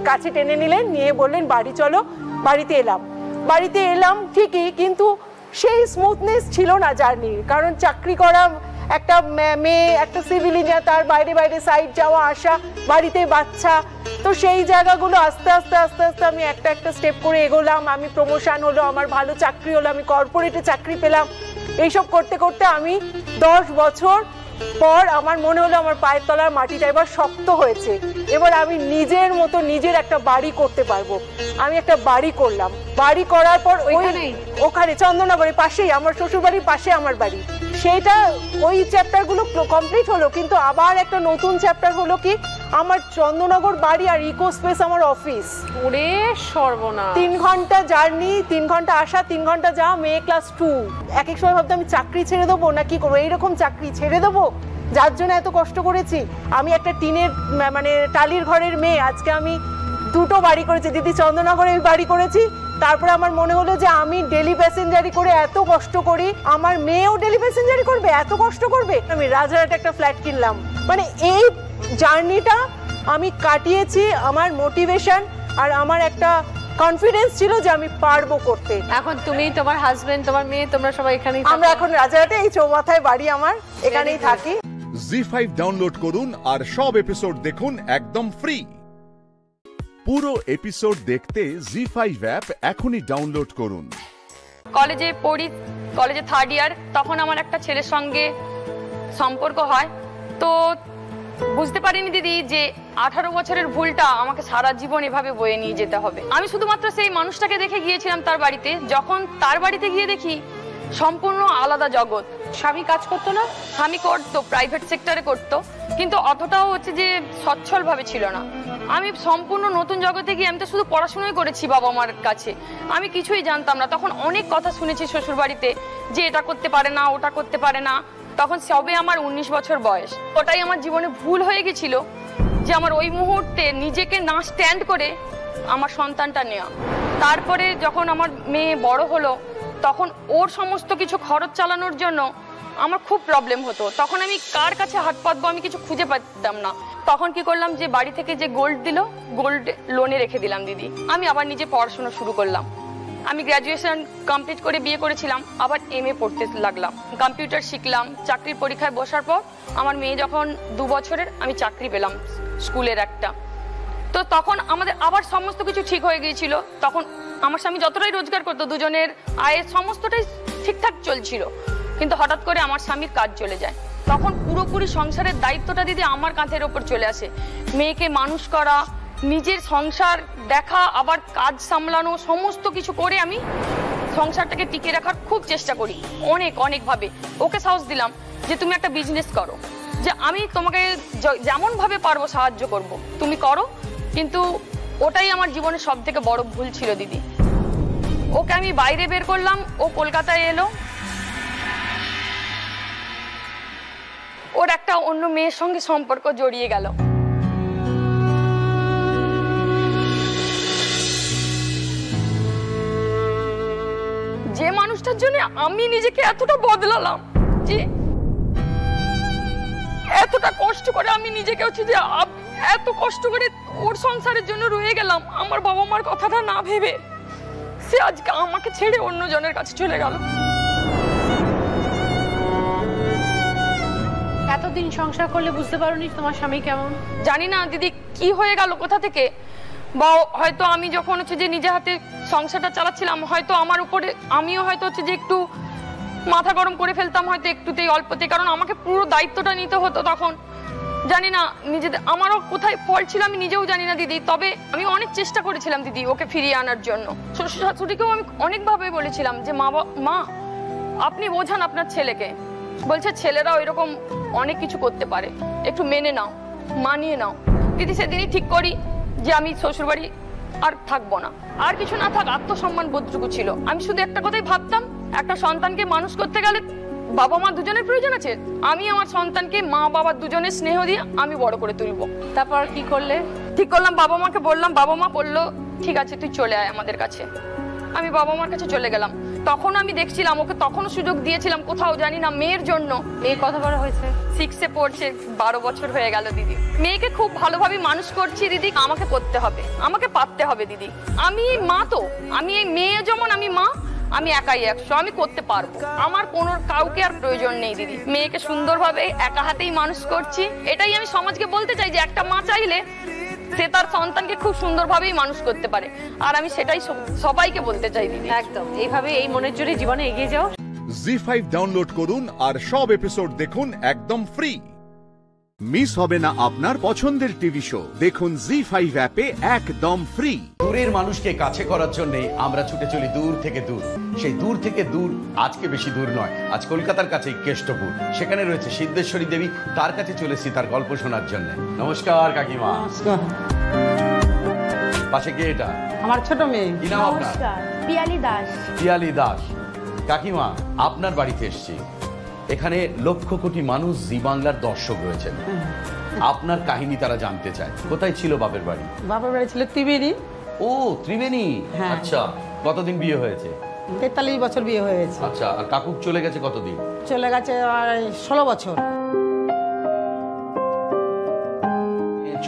কাছে টেনে নিলেন, নিয়ে বললেন বাড়ি চলো। বাড়িতে এলাম ঠিকই, কিন্তু সেই স্মুথনেস ছিল না জার্নির, কারণ চাকরি করা একটা মেয়ে, একটা সিভিল ইঞ্জিনিয়ার, তার বাইরে বাইরে সাইড যাওয়া আসা, বাড়িতে বাচ্চা। তো সেই জায়গাগুলো আস্তে আস্তে আস্তে আস্তে আমি একটা একটা স্টেপ করে এগোলাম। আমি প্রমোশন হলো, আমার ভালো চাকরি হলো, আমি কর্পোরেটে চাকরি পেলাম। এইসব করতে করতে আমি 10 বছর পর আমার মনে হলো আমার পায়ের তলার মাটিটা এবার শক্ত হয়েছে, এবার আমি নিজের মতো নিজের একটা বাড়ি করতে পারবো। আমি একটা বাড়ি করলাম। বাড়ি করার পর ওখানে চন্দননগরের পাশেই, আমার শ্বশুর বাড়ির পাশে আমার বাড়ি। সেইটা ওই চ্যাপ্টারগুলো কমপ্লিট হলো, কিন্তু আবার একটা নতুন চ্যাপ্টার হলো কি, আমার চন্দননগর বাড়ি আর ইকো স্পেস আমার অফিস। ওরে সর্বনাশ! 3 ঘন্টা জার্নি, 3 ঘন্টা আসা, 3 ঘন্টা যাওয়া, মেয়ে ক্লাস 2। এক সময় ভাবতাম আমি চাকরি ছেড়ে দেবো না কি করবো, এইরকম চাকরি ছেড়ে দেবো যার জন্য এত কষ্ট করেছি। আমি একটা টিনের টালির ঘরের মেয়ে, আজকে আমি 2টো বাড়ি করেছি। দিদি চন্দননগরে বাড়ি করেছি, তারপরে আমার মনে হলো যে আমি ডেলি প্যাসেঞ্জারি করে এত কষ্ট করি, আমার মেয়েও ডেলি প্যাসেঞ্জারি করবে, এত কষ্ট করবে। আমি রাজহাটে একটা ফ্ল্যাট কিনলাম। মানে এই জার্নিটা আমি কাটিয়েছি। আমার মোটিভেশন আর আমার একটা কনফিডেন্স ছিল যে আমি পারবো করতে। এখন তুমি, তোমার হাজবেন্ড, তোমার মেয়ে, তোমরা সবাই এখানেই আমরা এখন রাজারহাটে, এই চৌমাথায় বাড়ি আমার, এখানেই থাকি। জি5 ডাউনলোড করুন আর সব এপিসোড দেখুন একদম ফ্রি। পুরো এপিসোড দেখতে জি5 অ্যাপ এখনই ডাউনলোড করুন। কলেজে পড়ি, কলেজে 3rd ইয়ার, তখন আমার একটা ছেলের সঙ্গে সম্পর্ক হয়। তো বুঝতে পারিনি দিদি যে 18 বছরের ভুলটা আমাকে সারা জীবন এভাবে বয়ে নিয়ে যেতে হবে। আমি শুধুমাত্র সেই মানুষটাকে দেখে গিয়েছিলাম তার বাড়িতে। যখন তার বাড়িতে গিয়ে দেখি সম্পূর্ণ আলাদা জগৎ। স্বামী কাজ করতো না? স্বামী করতো, প্রাইভেট সেক্টরে করতো, কিন্তু অতটাও হচ্ছে যে সচ্ছল ভাবে ছিল না। আমি সম্পূর্ণ নতুন জগতে গিয়ে, আমি তো শুধু পড়াশোনাই করেছি বাবা মার কাছে, আমি কিছুই জানতাম না। তখন অনেক কথা শুনেছি শ্বশুর বাড়িতে যে এটা করতে পারে না, ওটা করতে পারে না। তখন সবে আমার 19 বছর বয়স। ওটাই আমার জীবনে ভুল হয়ে গেছিল যে আমার ওই মুহূর্তে নিজেকে না স্ট্যান্ড করে আমার সন্তানটা নেওয়া। তারপরে যখন আমার মেয়ে বড় হলো, তখন ওর সমস্ত কিছু খরচ চালানোর জন্য আমার খুব প্রবলেম হতো। তখন আমি কার কাছে হাত পাতবো আমি কিছু খুঁজে পাচ্তাম না। তখন কি করলাম, যে বাড়ি থেকে যে গোল্ড দিল, গোল্ড লোনে রেখে দিলাম দিদি। আমি আবার নিজে পড়াশোনা শুরু করলাম। আমি গ্র্যাজুয়েশন কমপ্লিট করে বিয়ে করেছিলাম, আবার MA পড়তে লাগলাম। কম্পিউটার শিখলাম। চাকরির পরীক্ষায় বসার পর আমার মেয়ে যখন 2 বছরের, আমি চাকরি পেলাম স্কুলের একটা। তো তখন আমাদের আবার সমস্ত কিছু ঠিক হয়ে গিয়েছিল। তখন আমার স্বামী যতটাই রোজগার করতো, দুজনের আয়ের সমস্তটাই ঠিকঠাক চলছিল। কিন্তু হঠাৎ করে আমার স্বামীর কাজ চলে যায়। তখন পুরোপুরি সংসারের দায়িত্বটা দিদি আমার কাঁধের ওপর চলে আসে। মেয়েকে মানুষ করা, নিজের সংসার দেখা, আবার কাজ সামলানো, সমস্ত কিছু করে আমি সংসারটাকে টিকে রাখার খুব চেষ্টা করি অনেকভাবে। ওকে সাহস দিলাম যে তুমি একটা বিজনেস করো, যে আমি তোমাকে যেমন ভাবে পারবো সাহায্য করব, তুমি করো। কিন্তু ওটাই আমার জীবনের সব থেকে বড় ভুল ছিল দিদি। ওকে আমি বাইরে বের করলাম, ও কলকাতায় এলো। ওর একটা অন্য মেয়ের সঙ্গে সম্পর্ক জড়িয়ে গেল। যে মানুষটার জন্য আমি নিজেকে এতটা বদলালাম, যে এতটা কষ্ট করে আমি নিজেকে হচ্ছে যে এত কষ্ট করে ওর সংসারের জন্য রয়ে গেলাম, আমার বাবা মার কথাটা না ভেবে সে আজকে আমাকে ছেড়ে অন্য জনের কাছে চলে গেল। এতদিন সংসার করলে বুঝতে পারোনি তোমার স্বামী কেমন? জানি না দিদি কি হয়ে গেল কোথা থেকে, বা হয়তো আমি যখন হচ্ছে যে নিজে হাতে সংসারটা চালাচ্ছিলাম, হয়তো আমার উপরে আমিও হয়তো হচ্ছে যে একটু মাথা গরম করে ফেলতাম, হয়তো একটুতেই অল্পতে, কারণ আমাকে পুরো দায়িত্বটা নিতে হতো। তখন জানি না নিজেদের আমারও কোথায় ফল ছিল আমি নিজেও জানি না দিদি। তবে আমি অনেক চেষ্টা করেছিলাম দিদি ওকে ফিরিয়ে আনার জন্য। শ্বশুর শাশুড়িকেও আমি অনেকভাবে বলেছিলাম যে মা আপনি বোঝান আপনার ছেলেকে। বলছে ছেলেরাও এরকম অনেক কিছু করতে পারে, একটু মেনে নাও, মানিয়ে নাও। দিদি সেদিনই ঠিক করি যে আমি শ্বশুরবাড়ি আর থাকবো না, আর কিছু না থাক, আত্মসম্মান বোধটুকু ছিল। আমি শুধু একটা কথাই ভাবতাম, একটা সন্তানকে মানুষ করতে গেলে বাবা মা দুজনের প্রয়োজন আছে। আমি আমার সন্তানকে মা বাবা দুজনের স্নেহ দিয়ে আমি বড় করে তুলবো। তারপর কি করলে? ঠিক করলাম, বাবা মাকে বললাম। বাবা মা বললো ঠিক আছে তুই চলে আয় আমাদের কাছে। আমি বাবা মার কাছে চলে গেলাম। তখন আমি দেখছিলাম ওকে, তখনও সুযোগ দিয়েছিলাম কোথাও জানি না মেয়ের জন্য। মেয়ে কত বড় হয়েছে? 6-এ পড়ছে, 12 বছর হয়ে গেল দিদি। মেয়েকে খুব ভালোভাবে মানুষ করছি দিদি। আমাকে করতে হবে, আমাকে পারতে হবে দিদি। আমি মা তো, আমি এই মেয়ে যেমন আমি মা, আমি একাই 100, আমি করতে পারবো। আমার কোনো কাউকে আর প্রয়োজন নেই দিদি। মেয়েকে সুন্দরভাবে একা হাতেই মানুষ করছি। এটাই আমি সমাজকে বলতে চাই যে একটা মা চাইলে সে তার সন্তানকে খুব সুন্দরভাবেই মানুষ করতে পারে। আর আমি সেটাই সবাইকে বলতে চাই দিদি। একদম এইভাবে এই মনের জোরে জীবনে এগিয়ে যাও। জি5 ডাউনলোড করুন আর সব এপিসোড দেখুন একদম ফ্রি। মিস হবে না আপনার পছন্দের টিভি শো, দেখুন জি5 অ্যাপে একদম ফ্রি। দূরের মানুষকে কাছে করার জন্য আমরা ছুটে চলি দূর থেকে দূর। সেই দূর থেকে দূর আজকে বেশি দূর নয়, আজ কলকাতার কাছে কেষ্টপুর। সেখানে রয়েছে সিদ্ধেশ্বরী দেবী, তার কাছে চলেছি তার গল্প শোনার জন্য। নমস্কার কাকিমা। পাশে কে এটা? আমার ছোট মেয়ে। কি নাম আপনার? পিয়ালি দাস। পিয়ালি দাস। কাকিমা আপনার বাড়িতে এসেছি। এখানে লক্ষ কোটি মানুষ জি বাংলার দর্শক রয়েছেন। আপনার কাহিনী তারা জানতে চায়। কোথায় ছিল বাপের বাড়ি? বাপের বাড়ি ছিল ত্রিবেণী। ও ত্রিবেণী, আচ্ছা। কতদিন বিয়ে হয়েছে? 43 বছর বিয়ে হয়েছে। আচ্ছা, আর কাকু চলে গেছে কতদিন? চলে গেছে 16 বছর।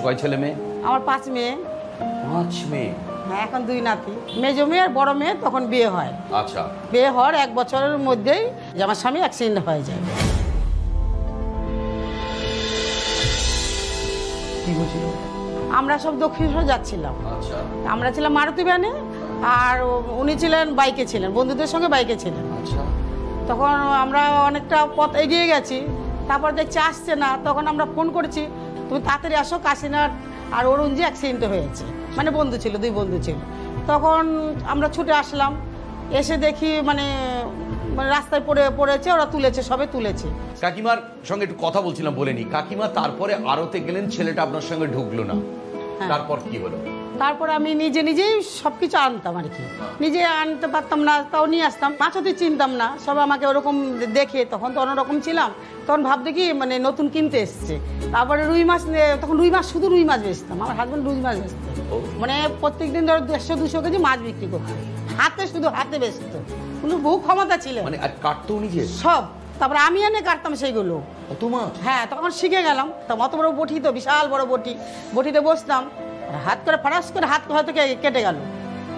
কয় ছেলে মেয়ে? আমার 5 মেয়ে। 5 মেয়ে। হ্যাঁ এখন 2 নাতি, মেজো মেয়ে আর বড় মেয়ে তখন বিয়ে হয়। আচ্ছা, বিয়ে হওয়ার 1 বছরের মধ্যেই যে আমার স্বামী অ্যাক্সিডেন্ট হয়ে যায়। কি হয়েছিল? আমরা সব দক্ষিণেশ্বর যাচ্ছিলাম। আচ্ছা, আমরা ছিলাম মারুতি ভ্যানে আর উনি ছিলেন বাইকে, ছিলেন বন্ধুদের সঙ্গে বাইকে ছিলেন। আচ্ছা, তখন আমরা অনেকটা পথ এগিয়ে গেছি, তারপর দেখছি আসছে না, তখন আমরা ফোন করেছি তুমি তাড়াতাড়ি আসো, কাশীনাথ আর অরুণজি অ্যাক্সিডেন্ট হয়েছে, মানে বন্ধু ছিল, 2 বন্ধু ছিল। তখন আমরা ছুটে আসলাম, এসে দেখি মানে রাস্তায় পড়েছে, ওরা তুলেছে, সবে তুলেছে। কাকিমার সঙ্গে একটু কথা বলছিলাম, বলে নি। কাকিমা তারপরে আড়তে গেলেন, ছেলেটা আপনার সঙ্গে ঢুকলো না, তারপর কি হলো? তারপরে আমি নিজেই সবকিছু আনতাম আর কি, নিজে আনতে পারতাম না, তাও নিয়ে আসতাম। মাছও তো চিনতাম না, সব আমাকে ওরকম দেখে, তখন তো অন্যরকম ছিলাম, তখন ভাবতে কি মানে নতুন কিনতে এসছে। তারপরে রুই মাছ, তখন রুই মাছ, শুধু রুই মাছ বেচতাম, আমার হাজবেন্ড রুই মাছ বেচত, মানে প্রত্যেকদিন ধরো 150-200 কেজি মাছ বিক্রি করতো, হাতে, শুধু হাতে বেচত, কোনো বহু ক্ষমতা ছিল। মানে আর কাটতো নিজে সব, তারপরে আমি এনে কাটতাম সেইগুলো। কত মাছ? হ্যাঁ, তখন শিখে গেলাম। তো অত বড় বটি, তো বিশাল বড় বটি, বটিতে বসতাম, হাত করে ফারাস করে হাত হয়তো কেটে গেল,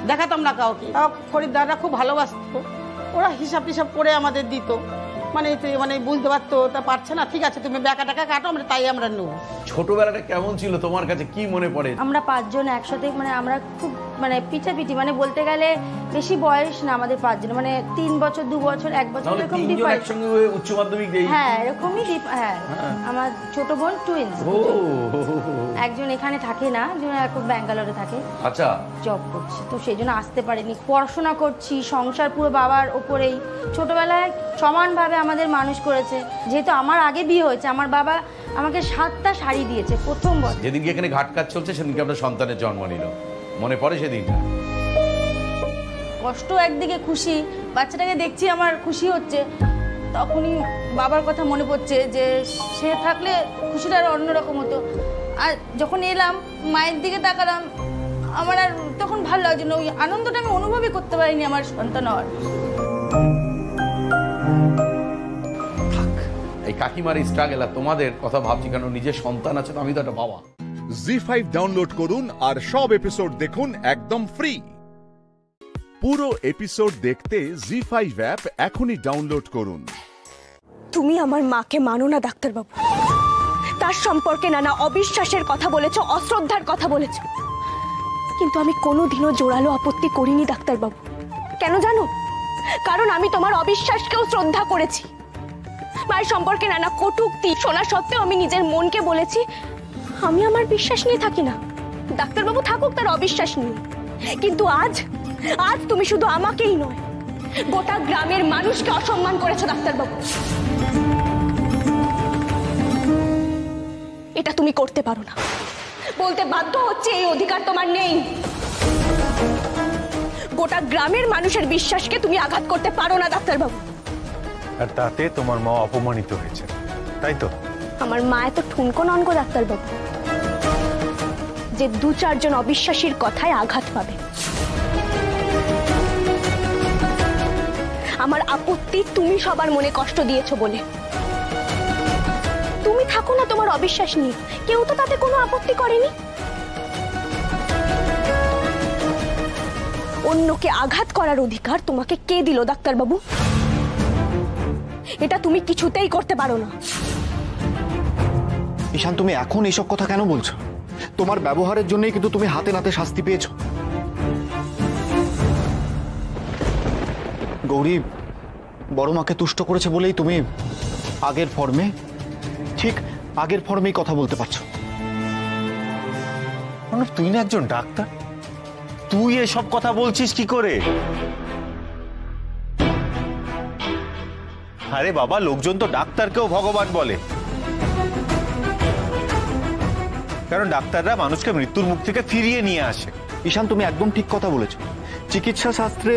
দেখাতাম না কাউকে। খরিদ্দাররা খুব ভালোবাসতো, ওরা হিসাব টিসাব করে আমাদের দিত, মানে বুঝতে পারতো, তা পারছে না, ঠিক আছে তুমি টাকা কাটো, আমরা তাই আমরা নেবো। ছোটবেলাটা কেমন ছিল তোমার কাছে, কি মনে পড়ে? আমরা 5 জন একসাথে, মানে আমরা খুব মানে পিটাপিটি, মানে বলতে গেলে বেশি বয়স না আমাদের 5 জন, মানে 3 বছর 2 বছর 1 বছর এরকম ডিফারেন্স। একসঙ্গে উচ্চ মাধ্যমিক দেই? হ্যাঁ এরকমই। হ্যাঁ, আমার ছোট বোন টুইনস, একজন এখানে থাকে না, একজন ব্যাঙ্গালোরে থাকে, আচ্ছা, জব করছে, তো সেই জন্য আসতে পারেনি। পড়াশোনা করছি, সংসার পুরো বাবার ওপরেই। ছোটবেলায় সমানভাবে আমাদের মানুষ করেছে, যেহেতু আমার আগে বিয়ে হয়েছে, আমার বাবা আমাকে 7টা শাড়ি দিয়েছে প্রথম বছর। যেদিনকে এখানে ঘাট কাজ চলছে সেদিনকে আপনার সন্তানের জন্ম নিল, মনে পড়ে সেদিনটা? কষ্ট একদিকে, খুশি, বাচ্চাটাকে দেখছি আমার খুশি হচ্ছে, তখনই বাবার কথা মনে পড়ছে যে সে থাকলে খুশিটা আর অন্যরকম হতো। আর যখন এলাম মায়ের দিকে তাকালাম, আমার আর তখন ভালো লাগছে না, ওই আনন্দটা আমি অনুভবই করতে পারিনি আমার সন্তান হওয়ার। এই কাকিমার স্ট্রাগল আর তোমাদের কথা ভাবছি, কেন নিজের সন্তান আছে তো, আমি তো একটা বাবা। জি5 ডাউনলোড করুন আর সব এপিসোড দেখুন একদম ফ্রি। পুরো এপিসোড দেখতে জি5 অ্যাপ এখনই ডাউনলোড করুন। তুমি আমার মাকে মানো না ডাক্তারবাবু, তার সম্পর্কে নানা অবিশ্বাসের কথা বলেছ, অশ্রদ্ধার কথা বলেছ, কিন্তু আমি কোনোদিনও জোরালো আপত্তি করিনি ডাক্তারবাবু। কেন জানো? কারণ আমি তোমার অবিশ্বাসকেও শ্রদ্ধা করেছি। মায়ের সম্পর্কে নানা কটূক্তি শোনা সত্ত্বেও আমি নিজের মনকে বলেছি আমি আমার বিশ্বাস নিয়ে থাকি না, ডাক্তারবাবু থাকুক তার অবিশ্বাস নিয়ে। কিন্তু আজ তুমি শুধু আমাকেই নয়, গোটা গ্রামের মানুষকে অসম্মান করেছো ডাক্তারবাবু। এটা তুমি করতে পারো না, বলতে বাধ্য হচ্ছে এই অধিকার তোমার নেই। গোটা গ্রামের মানুষের বিশ্বাসকে তুমি আঘাত করতে পারো না ডাক্তারবাবু। আর তাতে তোমার মা অপমানিত হয়েছে, তাই তো? আমার মা এত ঠুনকো নন গো ডাক্তারবাবু যে 2-4 জন অবিশ্বাসীর কথায় আঘাত পাবে। আমার আপত্তি তুমি সবার মনে কষ্ট দিয়েছো বলে। তুমি থাকো না তোমার অবিশ্বাস নিয়ে, কেউ তো তাতে কোনো আপত্তি করেনি। অন্যকে আঘাত করার অধিকার তোমাকে কে দিল ডাক্তারবাবু? এটা তুমি কিছুতেই করতে পারো না। ঈশান, তুমি এখন এইসব কথা কেন বলছো? তোমার ব্যবহারের জন্যই কিন্তু তুমি হাতে নাতে শাস্তি পেয়েছো। গৌরী বড় মাকে তুষ্ট করেছে বলেই তুমি আগের ফর্মে, ঠিক আগের ফর্মেই কথা বলতে পারছো। তুই না একজন ডাক্তার, তুই এসব কথা বলছিস কি করে? আরে বাবা, লোকজন তো ডাক্তারকেও ভগবান বলে, কারণ ডাক্তাররা মানুষকে মৃত্যুর মুখ থেকে ফিরিয়ে নিয়ে আসে। ঈশান, তুমি একদম ঠিক কথা বলেছো। চিকিৎসা শাস্ত্রে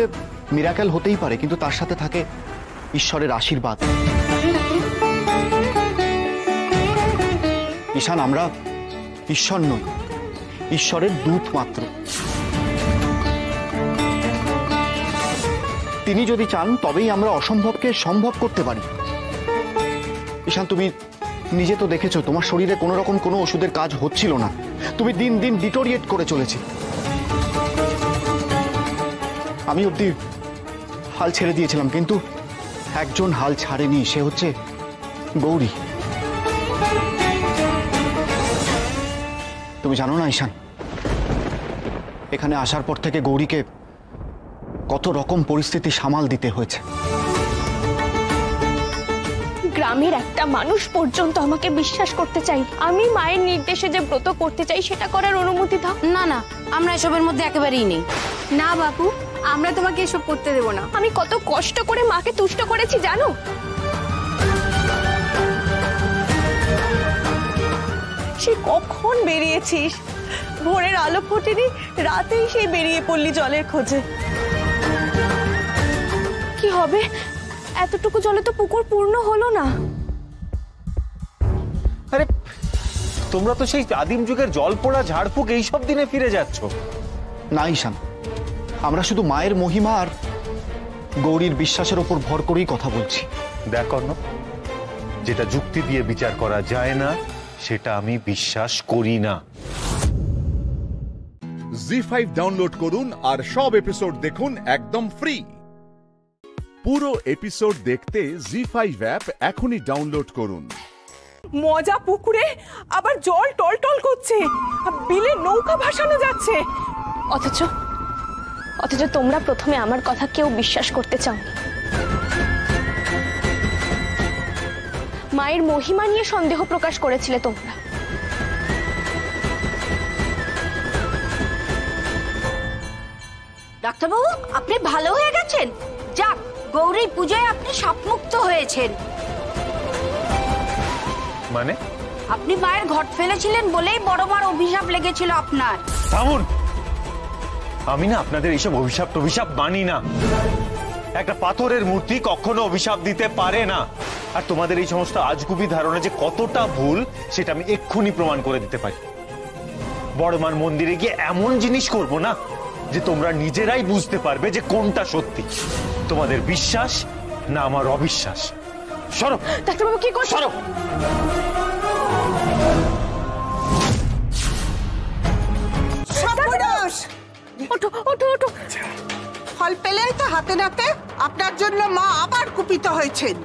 মিরাকেল হতেই পারে, কিন্তু তার সাথে থাকে ঈশ্বরের আশীর্বাদ। ঈশান, আমরা ঈশ্বর নই, ঈশ্বরের দূত মাত্র। তিনি যদি চান তবেই আমরা অসম্ভবকে সম্ভব করতে পারি। ঈশান, তুমি নিজে তো দেখেছো তোমার শরীরে কোনো রকম কোনো ওষুধের কাজ হচ্ছিল না, তুমি দিন দিন ডিটোরিয়েট করে চলেছে। আমি অবধি হাল ছেড়ে দিয়েছিলাম, কিন্তু একজন হাল ছাড়েনি, সে হচ্ছে গৌরী। তুমি জানো না ঈশান, এখানে আসার পর থেকে গৌরীকে কত রকম পরিস্থিতি সামাল দিতে হয়েছে। গ্রামের একটা মানুষ পর্যন্ত আমাকে বিশ্বাস করতে চাই আমি মায়ের নির্দেশে যে ব্রত করতে চাই সেটা করার অনুমতি দাও। না না, আমরা এসবের মধ্যে একেবারেই নেই। না বাপু, আমরা তোমাকে এসব করতে দেব না। আমি কত কষ্ট করে মাকে তুষ্ট করেছি জানো। সে কখন বেরিয়েছিস? ভোরের আলো ফোটেনি, রাতেই সেই বেরিয়ে পড়লি জলের খোঁজে। কি হবে, এতটুকু জলে তো পুকুর পূর্ণ হলো না। আরে তোমরা তো সেই আদিম যুগের জল পোড়া ঝাড়ফুঁক এইসব দিনে ফিরে যাচ্ছ। না ঈশান, আমরা শুধু মায়ের মহিমা আর গৌরীর বিশ্বাসের উপর ভর করেই কথা বলছি। দেখ অর্ণব, যেটা যুক্তি দিয়ে বিচার করা যায় না সেটা আমি বিশ্বাস করি না। জি5 ডাউনলোড করুন আর সব এপিসোড দেখুন একদম ফ্রি। পুরো এপিসোড দেখতে জি5 অ্যাপ এখনই ডাউনলোড করুন। মজা পুকুরে আবার জল টলটল করছে, বিলে নৌকা ভাসানো যাচ্ছে। অথচ তোমরা প্রথমে আমার কথা কেউ বিশ্বাস করতে চাও। মায়ের মহিমা নিয়ে সন্দেহ প্রকাশ করেছিলে তোমরা। ডাক্তারবাবু, আপনি ভালো হয়ে গেছেন। যাক, গৌরী পূজায় আপনি সাপমুক্ত হয়েছেন। মানে? আপনি মায়ের ঘট ফেলেছিলেন বলেই বড় মার অভিশাপ লেগেছিল আপনার। থামুন, আমি না আপনাদের এইসব অভিশাপ টভিশাপ মানি না। একটা পাথরের মূর্তি কখনো অভিশাপ দিতে পারে না। আর তোমাদের এই সমস্ত আজগুবি ধারণা যে কতটা ভুল সেটা আমি এক্ষুনি প্রমাণ করে দিতে পারি। বড় মার মন্দিরে গিয়ে এমন জিনিস করব না যে তোমরা নিজেরাই বুঝতে পারবে যে কোনটা সত্যি, তোমাদের বিশ্বাস না আমার অবিশ্বাস। সরো। ডাক্তারবাবু কি করছেন? সরো। ওঠো ওঠো ওঠো। ফল পেলেন তো হাতে নাতে। আপনার জন্য মা আবার কুপিত হয়েছেন।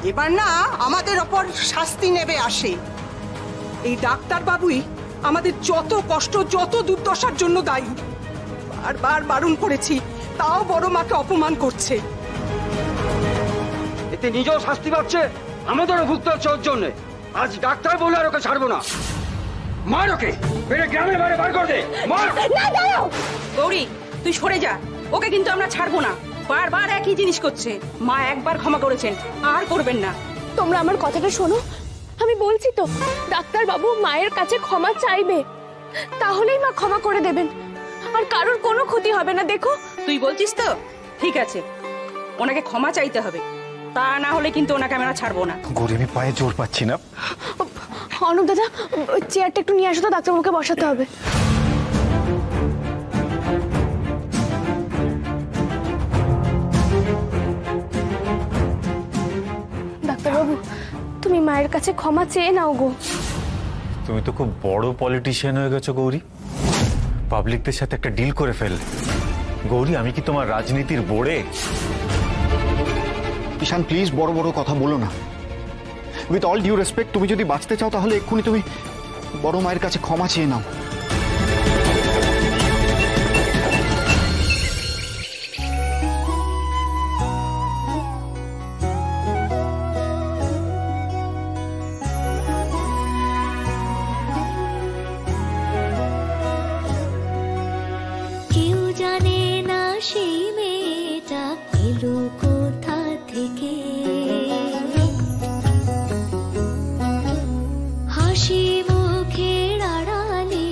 এবার না আমাদের ওপর শাস্তি নেবে আসে। এই ডাক্তার বাবুই আমাদের যত কষ্ট, যত দুর্দশার জন্য দায়ী। বারবার বারণ করেছি, তাও বড় মাকে অপমান করছে। এতে নিজেও শাস্তি পাচ্ছে, আমাদেরও ভুগতে হচ্ছে ওর জন্য। আজ ডাক্তার বলে আর ওকে ছাড়বো না। মার ওকে, বেড়ে গ্রামের বাইরে বার করে দে। মার। না, দাঁড়াও। গৌরী, তুই সরে যা। ওকে কিন্তু আমরা ছাড়বো না। বারবার একই জিনিস করছে। মা একবার ক্ষমা করেছেন, আর করবেন না। তোমরা আমার কথাটা শোনো। আমি বলছি তো, ডাক্তারবাবু মায়ের কাছে ক্ষমা চাইবে, তাহলেই মা ক্ষমা করে দেবেন, আর কারোর কোনো ক্ষতি হবে না। দেখো, তুই বলছিস তো, ঠিক আছে, ওনাকে ক্ষমা চাইতে হবে। তা না হলে কিন্তু ওনাকে আমরা ছাড়বো না। গৌরী, আমি পায়ে জোর পাচ্ছি না। অনুপ দাদা, চেয়ারটা একটু নিয়ে আসো তো, ডাক্তারবাবুকে বসাতে হবে। ডাক্তারবাবু, তুমি মায়ের কাছে ক্ষমা চেয়ে নাও গো। তুমি তো খুব বড় পলিটিশিয়ান হয়ে গেছো গৌরী। পাবলিকদের সাথে একটা ডিল করে ফেললে। গৌরী, আমি কি তোমার রাজনীতির বোর্ডে? ঈশান, প্লিজ বড় বড় কথা বলো না। উইথ অল ডিউ রেসপেক্ট, তুমি যদি বাঁচতে চাও তাহলে এক্ষুনি তুমি বড় মায়ের কাছে ক্ষমা চেয়ে নাও। কেউ জানে না সেই মেয়েটা এলো কোথা থেকে, হাসি মুখের আড়ালে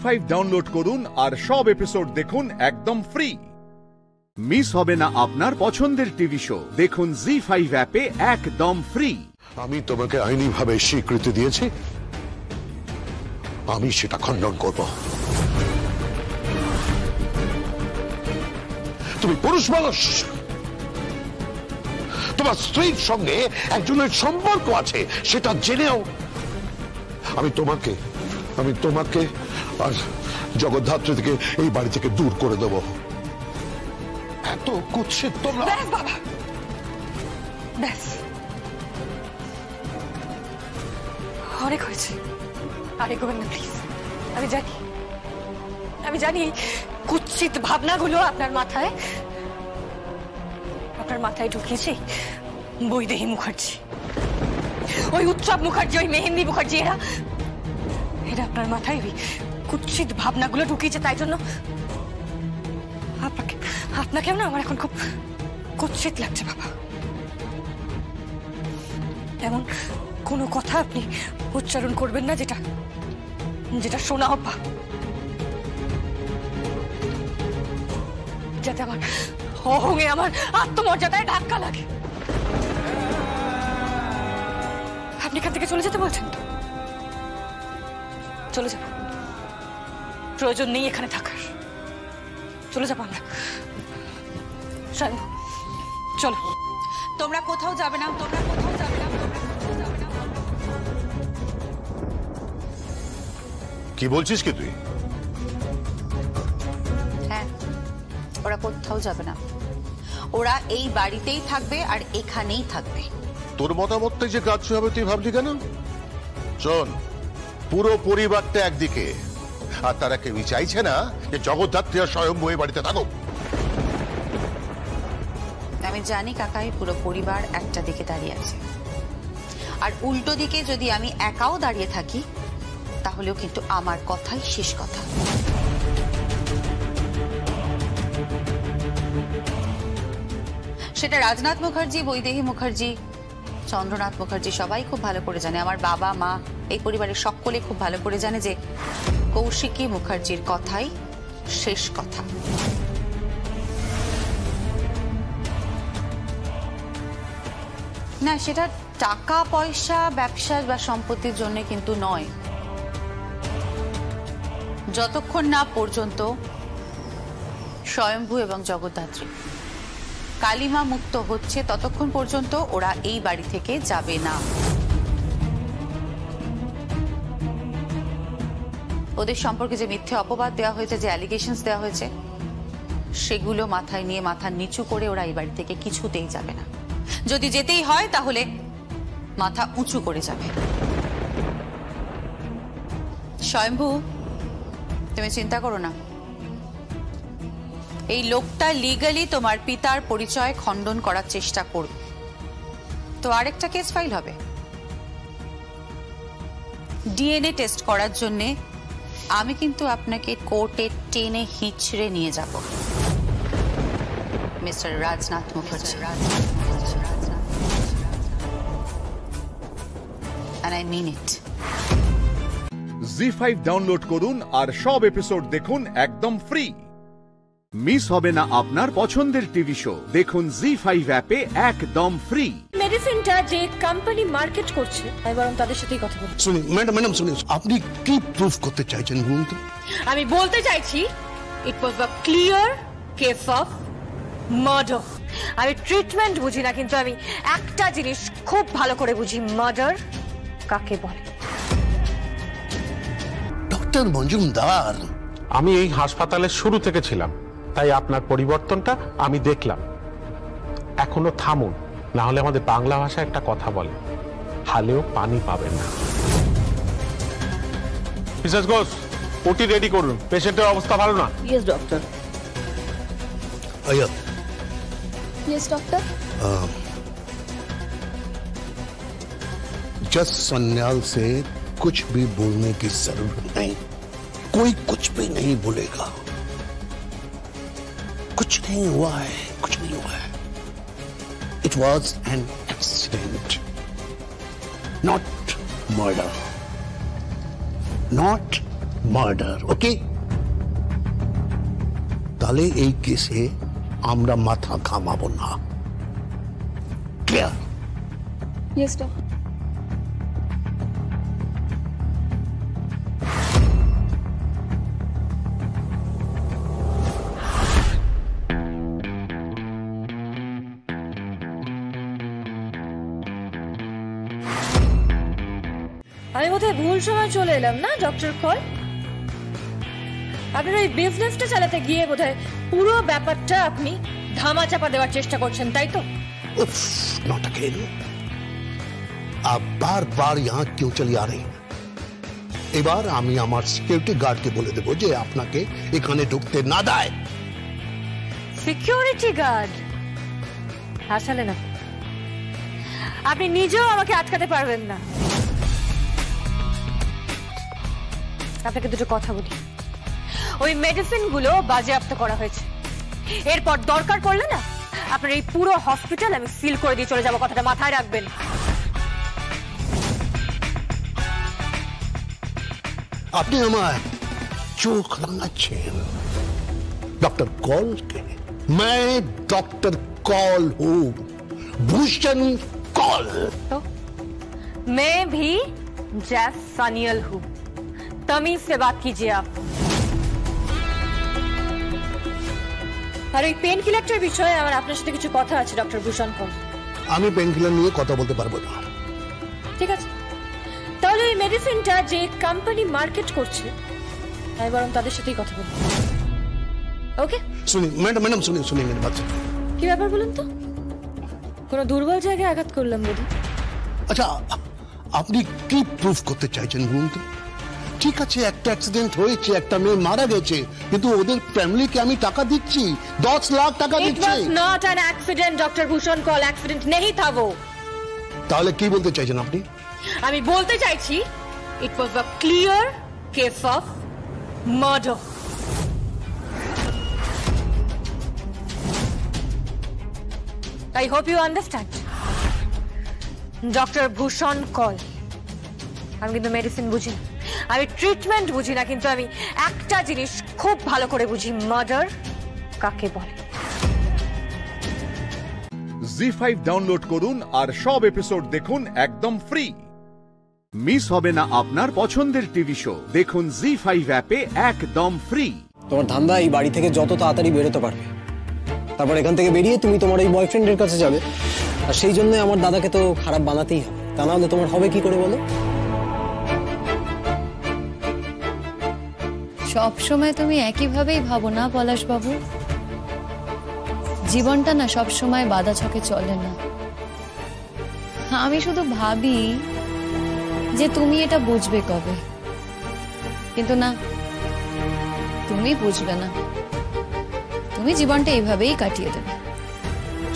জি5 ডাউনলোড করুন আর সব এপিসোড দেখুন একদম ফ্রি। মিস হবে না আপনার পছন্দের টিভি শো, দেখুন জি5 অ্যাপে একদম ফ্রি। আমি তোমাকে আইনিভাবে স্বীকৃতি দিয়েছি, আমি সেটা খণ্ডন করব। তুমি পুরুষ মানুষ, তোমার স্ত্রীর সঙ্গে একজনের সম্পর্ক আছে, সেটা জেনেও আমি তোমাকে আর জগদ্ধাত্রী থেকে এই বাড়ি থেকে দূর করে দেব। এত কুৎসিত তোমরা। বাবা ব্যাস, অনেক হয়েছে, আর এগোবেন না প্লিজ। আমি জানি এই কুৎসিত ভাবনাগুলো আপনার মাথায় ঢুকিয়েছে বৈদেহী মুখার্জি, ওই উৎসব মুখার্জি, ওই মেহেন্দি মুখার্জি, এরা আপনার মাথায় ওই কুৎসিত ভাবনাগুলো ঢুকিয়েছে। তাই জন্য আপনাকেও না আমার এখন খুব কুৎসিত লাগছে বাবা। এমন কোনো কথা আপনি উচ্চারণ করবেন না যেটা শোনা হবা, যাতে আমার অহংয়ে, আমার আত্মমর্যাদায় ধাক্কা লাগে। আপনি এখান থেকে চলে যেতে বলছেন? চলে যাব, প্রয়োজন নেই এখানে থাকার, চলে যাবো আমরা। চলো। তোমরা কোথাও যাবে না, কি বলছিস কি তুই? হ্যাঁ, ওরা কোথাও যাবে না, ওরা এই বাড়িতেই থাকবে আর এখানেই থাকবে। তোর মতামতটাই যে গ্রাহ্য হবে তুই ভাবলি কেন? শোন, পুরো পরিবারটা একদিকে, আর তারা কেউই চাইছে না যে জগদ্ধাত্রী আর স্বয়ম্ভু এই বাড়িতে থাকুক। আমি জানি কাকাই পুরো পরিবার একটা দিকে দাঁড়িয়ে আছে, আর উল্টো দিকে যদি আমি একাও দাঁড়িয়ে থাকি তাহলেও কিন্তু আমার কথাই শেষ কথা। সেটা রাজনাথ মুখার্জি, বৈদেহী মুখার্জি, চন্দ্রনাথ মুখার্জি সবাই খুব ভালো করে জানে, আমার বাবা মা, এই পরিবারের সকলে খুব ভালো করে জানে যে কৌশিকী মুখার্জির কথাই শেষ কথা। না, সেটা টাকা পয়সা, ব্যবসা বা সম্পত্তির জন্য কিন্তু নয়। যতক্ষণ না পর্যন্ত স্বয়ম্ভু এবং জগদ্ধাত্রী কালিমা মুক্ত হচ্ছে ততক্ষণ পর্যন্ত ওরা এই বাড়ি থেকে যাবে না। ওদের সম্পর্কে যে মিথ্যে অপবাদ দেওয়া হয়েছে, যে অ্যালিগেশনস দেওয়া হয়েছে, সেগুলো মাথায় নিয়ে মাথা নিচু করে ওরা এই বাড়ি থেকে কিছুতেই যাবে না। যদি যেতেই হয় তাহলে মাথা উঁচু করে যাবে। স্বয়ম্ভু, তুমি চিন্তা করো না, এই লোকটা লিগালি তোমার পিতার পরিচয় খণ্ডন করার চেষ্টা করবে, তো আরেকটা কেস ফাইল হবে। ডিএনএ টেস্ট করার জন্য আমি কিন্তু আপনাকে কোর্টে টেনে হিঁচড়ে নিয়ে যাব। Mister Rajnath Mukherjee, and I mean it. Zee five download করুন আর সব এপিসোড দেখুন একদম ফ্রি। মিস হবে না আপনার পছন্দের টিভি শো, দেখুন জি5 অ্যাপে একদম ফ্রি। মেডিসিনটা যে কোম্পানি মার্কেট করছে, বরং তাদের সাথেই কথা বলুন। শুনুন ম্যাডাম, শুনুন, আপনি কি প্রুফ করতে চাইছেন বলুন তো? আমি বলতে চাইছি ইট ওয়াজ আ ক্লিয়ার কেস অফ মার্ডার। আমি ট্রিটমেন্ট বুঝি না, কিন্তু আমি একটা জিনিস খুব ভালো করে বুঝি, মার্ডার কাকে বলে। ডক্টর মজুমদার, আমি এই হাসপাতালের শুরু থেকে ছিলাম, তাই আপনার পরিবর্তনটা আমি দেখলাম। এখনো থামুন, না হলে আমাদের বাংলা ভাষায় একটা কথা বলে, হালেও পানি পাবেন না। মিসেস ঘোষ, ওটি রেডি করুন, পেশেন্টের অবস্থা ভালো না। Yes doctor. আয়া, ইয়েস ডক্টর। जज सन्याल से कुछ भी बोलने की जरूरत नहीं, कोई कुछ भी नहीं बोलेगा। कुछ नहीं हुआ है, कुछ नहीं हुआ है। It was an accident, not murder, not murder. Okay, তাহলে এই কেসে আমরা মাথা ঘামাবো না। ক্লিয়ার? Yes doctor. আমি বোধহয় ভুল সময় চলে এলাম না ডক্টর কল? আপনার ওই বিজনেসটা চালাতে গিয়ে বোধহয় পুরো ব্যাপারটা আপনি ধামাচাপা দেওয়ার চেষ্টা করছেন, তাই তো? Not again. आप बार बार यहाँ क्यों चली आ रही? এবার আমি আমার সিকিউরিটি গার্ডকে বলে দেবো যে আপনাকে এখানে ঢুকতে না দেয়। Security guard? আসলে না, আপনি নিজেও আমাকে আটকাতে পারবেন না। আপনাকে দুটো কথা বলি, ওই মেডিসিন গুলো বাজেয়াপ্ত করা হয়েছে। এরপর দরকার পড়লে না আপনার এই পুরো হসপিটাল আমি সিল করে দিয়ে চলে যাবো, কথাটা মাথায় রাখবেন। আপনি আমার চোখ রাঙাচ্ছেন। डॉक्टर कॉल के मैं डॉक्टर कॉल हूं, भूषण कॉल। तो मैं भी जैफ सानियल हूं, तमीज से बात कीजिए आप। আর এই পেন কিলারটার বিষয়ে আমার আপনার সাথে কিছু কথা আছে ডক্টর ভূষণ কল। আমি পেন কিলার নিয়ে কথা বলতে পারবো না। ঠিক আছে, তাহলে এই মেডিসিনটা যে কোম্পানি মার্কেট করছে আমি বরং তাদের সাথেই কথা বলবো। ওকে? শুনি ম্যাডাম, শুনি মেরে বাচ্চা। কি ব্যাপার বলুন তো? কোনো দুর্বল জায়গায় আঘাত করলাম বুঝি? আচ্ছা, আপনি কি প্রুফ করতে চাইছেন বলুন তো? ঠিক আছে, একটা অ্যাক্সিডেন্ট হয়েছে, একটা মেয়ে মারা গেছে, কিন্তু ওদের ফ্যামিলিকে আমি টাকা দিচ্ছি, 10 লাখ টাকা দিচ্ছি। It was not an accident, doctor Bhushan call. Accident नहीं था वो। তাহলে কি বলতে চাইছেন আপনি? আমি বলতে চাইছি it was a clear case of murder. I hope you understand. Doctor Bhushan call. আমি কিন্তু মেডিসিন বুঝি না, আমি ট্রিটমেন্ট বুঝি না, কিন্তু আমি একটা জিনিস খুব ভালো করে বুঝি, মার্ডার কাকে বলে। জি5 ডাউনলোড করুন আর সব এপিসোড দেখুন একদম ফ্রি। মিস হবে না আপনার পছন্দের টিভি শো, দেখুন জি5 অ্যাপে একদম ফ্রি। তোমার ধান্দা এই বাড়ি থেকে যত তাড়াতাড়ি বেরোতে পারবে, তারপর এখান থেকে বেরিয়ে তুমি তোমার এই বয়ফ্রেন্ডের কাছে যাবে, আর সেই জন্য আমার দাদাকে তো খারাপ বানাতেই হবে, তা না হলে তোমার হবে কি করে বলো? সব সময় তুমি একইভাবেই ভাবো না পলাশ বাবু? জীবনটা না সব সময় বাধা ছকে চলে না। আমি শুধু ভাবি যে তুমি এটা বুঝবে কবে, কিন্তু না, তুমি বুঝবে না, তুমি জীবনটা এইভাবেই কাটিয়ে দেবে।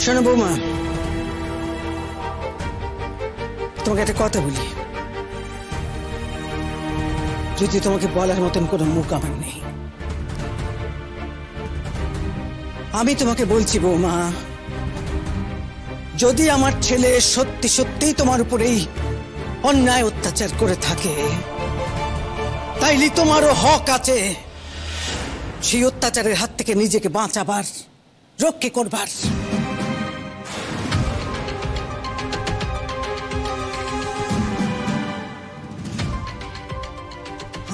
শোনো বৌমা, তোমাকে একটা কথা বলি, যদি তোমাকে বলার মতন কোনো মুখ আমার নেই, আমি তোমাকে বলছি বৌমা, যদি আমার ছেলে সত্যি সত্যিই তোমার উপরেই অন্যায় অত্যাচার করে থাকে, তাইলে তোমারও হক আছে সেই অত্যাচারের হাত থেকে নিজেকে বাঁচাবার, রক্ষা করবার।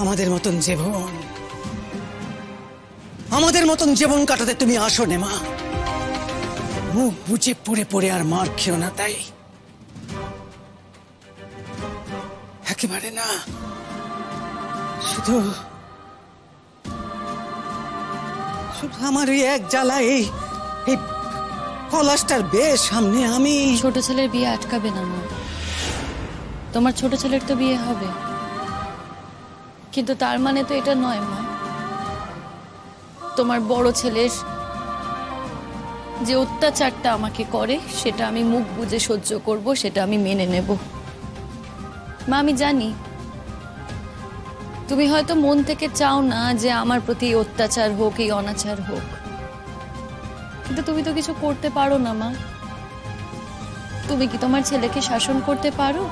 আমাদের মতন জীবন কাটাতে তুমি আসো নে মা, মুখ বুঝে পড়ে পড়ে আর মার খেও না, তাই একেবারে না। শুধু আমার ওই এক জ্বালা, এই পলাশটার বেশ সামনে আমি। ছোট ছেলের বিয়ে আটকাবে না মা, তোমার ছোট ছেলের তো বিয়ে হবে, কিন্তু তার মানে তো এটা নয় মা, তোমার বড় ছেলের যে অত্যাচারটা আমাকে করে সেটা আমি মুখ বুজে সহ্য করব, সেটা আমি মেনে নেব। মা আমি জানি তুমি হয়তো মন থেকে চাও না যে আমার প্রতি অত্যাচার হোক, এই অনাচার হোক, কিন্তু তুমি তো কিছু করতে পারো না মা। তুমি কি তোমার ছেলেকে শাসন করতে পারো,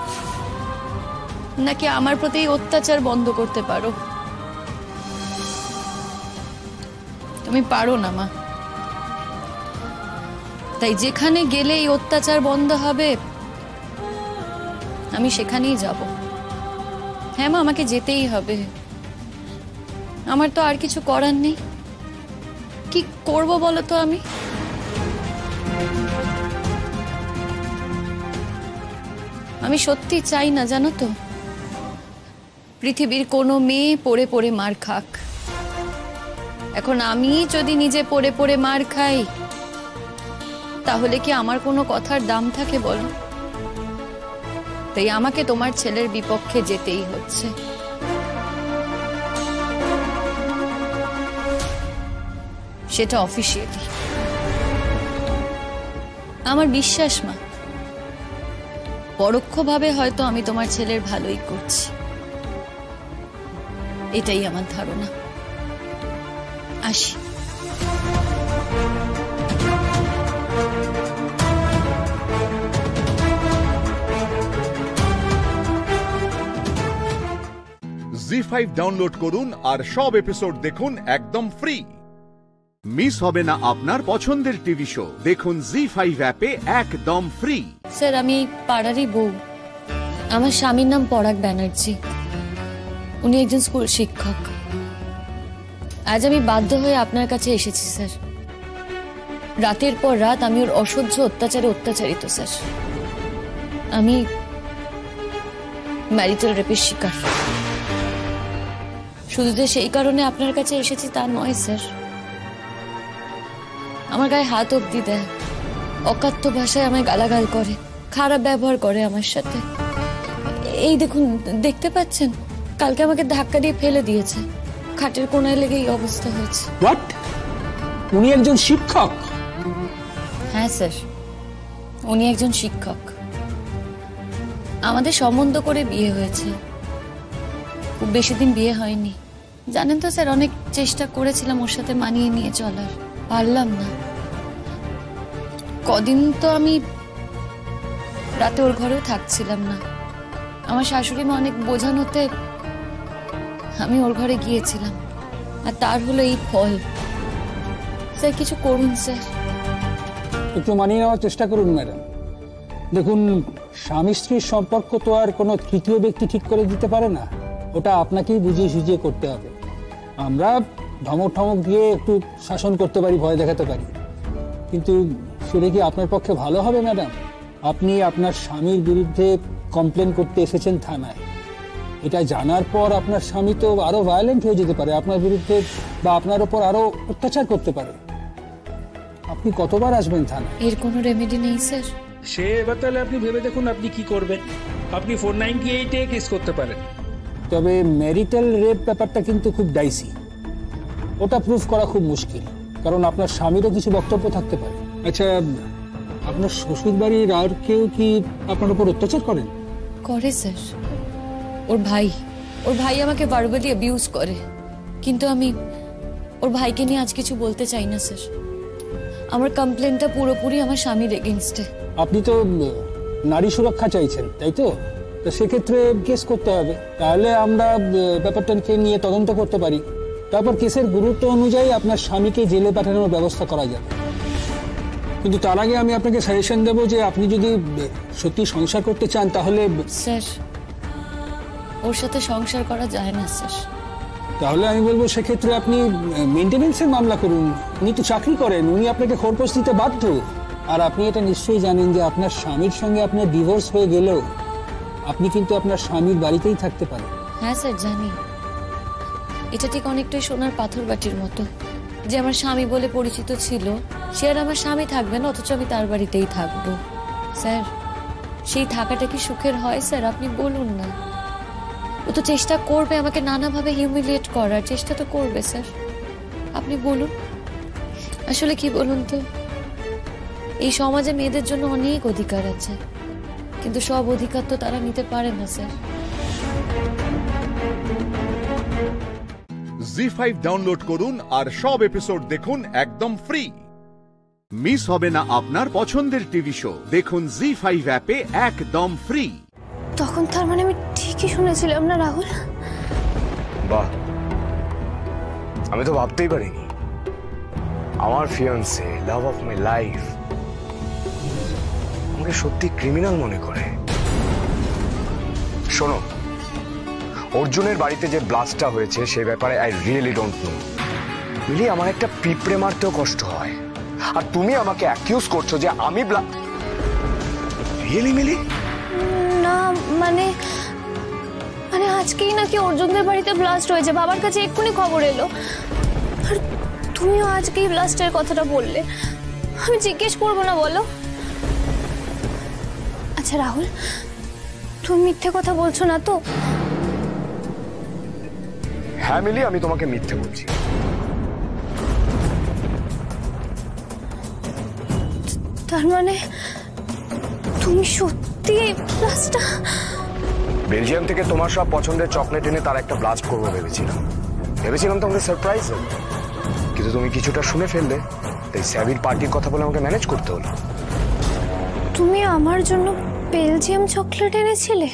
নাকি আমার প্রতি অত্যাচার বন্ধ করতে পারো? তুমি পারো না মা, তাই যেখানে গেলে এই অত্যাচার বন্ধ হবে আমি সেখানেই যাব। হ্যাঁ মা, আমাকে যেতেই হবে, আমার তো আর কিছু করার নেই। কি করব বলো তো আমি সত্যি চাই না জানো তো পৃথিবীর কোনো মেয়ে পড়ে পড়ে মার খাক। এখন আমি যদি নিজে পড়ে পড়ে মার খাই তাহলে কি আমার কোনো কথার দাম থাকে বলো? তাই আমাকে তোমার ছেলের বিপক্ষে যেতেই হচ্ছে। সেটা অফিসিয়ালি। আমার বিশ্বাস মা, পরোক্ষভাবে হয়তো আমি তোমার ছেলের ভালোই করছি, এটাই আমার ধারণা। আসি। জি5 ডাউনলোড করুন আর সব এপিসোড দেখুন একদম ফ্রি। মিস হবে না আপনার পছন্দের টিভি শো, দেখুন জি5 অ্যাপে একদম ফ্রি। স্যার, আমি পাড়ারই বউ। আমার স্বামীর নাম পরাগ ব্যানার্জি, উনি একজন স্কুল শিক্ষক। আজ আমি বাধ্য হয়ে আপনার কাছে এসেছি স্যার। রাতের পর রাত আমি ওর অসহ্য অত্যাচারে অত্যাচারিত স্যার। আমি ম্যারিটাল রেপের শিকার। শুধু যে সেই কারণে আপনার কাছে এসেছি তা নয় স্যার, আমার গায়ে হাত অব্দি দেয়, অকাথ্য ভাষায় আমায় গালাগাল করে, খারাপ ব্যবহার করে আমার সাথে। এই দেখুন, দেখতে পাচ্ছেন, কালকে আমাকে ধাক্কা দিয়ে ফেলে দিয়েছে, খাটের কোনায় লেগে এই অবস্থা হয়েছে। হোয়াট? উনি একজন শিক্ষক? হ্যাঁ স্যার, উনি একজন শিক্ষক। আমাদের সম্বন্ধ করে বিয়ে হয়েছে, খুব বেশি দিন বিয়ে হয়নি। জানেন তো স্যার, অনেক চেষ্টা করেছিলাম ওর সাথে মানিয়ে নিয়ে চলার, পারলাম না। কদিন তো আমি রাতে ওর ঘরেও থাকছিলাম না। আমার শাশুড়ি মা অনেক বোঝানোতে আমি ওর ঘরে গিয়েছিলাম, আর তার হলো এই ফল। স্যার কিছু করুন স্যার। একটু মানিয়ে নেওয়ার চেষ্টা করুন ম্যাডাম। দেখুন, স্বামী স্ত্রীর সম্পর্ক তো আর কোনো তৃতীয় ব্যক্তি ঠিক করে দিতে পারে না, ওটা আপনাকেই বুঝিয়ে সুঝিয়ে করতে হবে। আমরা ধমক ঠমক দিয়ে একটু শাসন করতে পারি, ভয় দেখাতে পারি, কিন্তু সেটা কি আপনার পক্ষে ভালো হবে ম্যাডাম? আপনি আপনার স্বামীর বিরুদ্ধে কমপ্লেন করতে এসেছেন থানায়, এটা জানার পর আপনার স্বামী তো আরো ভায়োলেন্ট হয়ে যেতে পারে আপনার বিরুদ্ধে, বা আপনার উপর আরো অত্যাচার করতে পারে। আপনি কতবার আসবেন থানায়? এর কোনো রেমেডি নেই স্যার? সে এবার তাহলে আপনি ভেবে দেখুন আপনি কি করবেন। আপনি 498-এ কেস করতে পারেন। তবে ম্যারিটাল রেপ ব্যাপারটা কিন্তু খুব ডাইসি, ওটা প্রুফ করা খুব মুশকিল, কারণ আপনার স্বামীরও কিছু বক্তব্য থাকতে পারে। আচ্ছা, আপনার শ্বশুর বাড়ির আর কেউ কি আপনার উপর অত্যাচার করেন? করে স্যার, ওর ভাই আমাকে ভার্বালি অ্যাবিউজ করে, কিন্তু আমি ওর ভাইকে নিয়ে আজ কিছু বলতে চাই না স্যার। আমার কমপ্লেনটা পুরোপুরি আমার স্বামীর এগেইনস্টে। আপনি তো নারী সুরক্ষা চাইছেন, তাই তো? তো সেক্ষেত্রে কেস করতে হবে, তাহলে আমরা ব্যাপারটাকে নিয়ে তদন্ত করতে পারি, তারপর কেসের গুরুত্ব অনুযায়ী আপনার স্বামীকে জেলে পাঠানোর ব্যবস্থা করা যাবে। কিন্তু তার আগে আমি আপনাকে সাজেশন দেবো যে আপনি যদি সত্যি সংসার করতে চান তাহলে। স্যার, ওর সাথে সংসার করা যায় না স্যার। তাহলে আমি বলবো সেক্ষেত্রে আপনি মেইনটেনেন্সের মামলা করুন। উনি তো চাকরি করেন, উনি আপনাকে খরপোশ দিতে বাধ্য। আর আপনি এটা নিশ্চয়ই জানেন যে আপনার স্বামীর সঙ্গে আপনার ডিভোর্স হয়ে গেলেও আপনি কিন্তু আপনার স্বামীর বাড়িতেই থাকতে পারেন। হ্যাঁ স্যার, জানি। এটা ঠিক অনেকটাই সোনার পাথর বাটির মতো, যে আমার স্বামী বলে পরিচিত ছিল, সে আর আমার স্বামী থাকবে না, অথচ আমি তার বাড়িতেই থাকবো। স্যার, সেই থাকাটা কি সুখের হয় স্যার? আপনি বলুন না। ও তো চেষ্টা করবে আমাকে নানাভাবে হিউমিলিয়েট করার, চেষ্টা তো করবে স্যার। আপনি বলুন, আসলে কি বলুন তো, এই সমাজে মেয়েদের জন্য অনেক অধিকার আছে, কিন্তু সব অধিকার তো তারা নিতে পারে না স্যার। জি5 ডাউনলোড করুন আর সব এপিসোড দেখুন একদম ফ্রি। মিস হবে না আপনার পছন্দের টিভি শো, দেখুন জি5 অ্যাপে একদম ফ্রি। তখন তার মানে আমি ঠিকই শুনেছিলাম না রাহুল? বাহ, আমি তো ভাবতেই পারিনি আমার fiancée, love of my life, আমাকে সত্যি ক্রিমিনাল মনে করে। শোনো, অর্জুনের বাড়িতে যে ব্লাস্টটা হয়েছে সে ব্যাপারে আই রিয়েলি ডোন্ট নো। মিলি, আমার একটা পিঁপড়ে মারতেও কষ্ট হয়, আর তুমি আমাকে অ্যাকিউজ করছো যে আমি রিয়েলি মিলি? না মানে মানে আজকেই নাকি অর্জুনদের বাড়িতে ব্লাস্ট হয়েছে, বাবার কাছে এক্ষুনি খবর এলো। আর তুমিও আজকেই ব্লাস্টের কথাটা বললে, আমি জিজ্ঞেস করবো না বলো? আচ্ছা রাহুল, তুমি মিথ্যে কথা বলছো না তো? হ্যাঁ মিলি, আমি তোমাকে মিথ্যে বলছি। তার মানে তুমি সত্যি ব্লাস্টটা? বেলজিয়াম থেকে তোমার সব পছন্দের চকলেট এনে তার একটা ব্লাস্ট করবো ভেবেছিলাম তোমাকে সারপ্রাইজ দেবো, কিন্তু তুমি কিছুটা শুনে ফেললে, তাই স্যাভির পার্টির কথা বলে আমাকে ম্যানেজ করতে হলো। তুমি আমার জন্য বেলজিয়াম চকলেট এনেছিলে?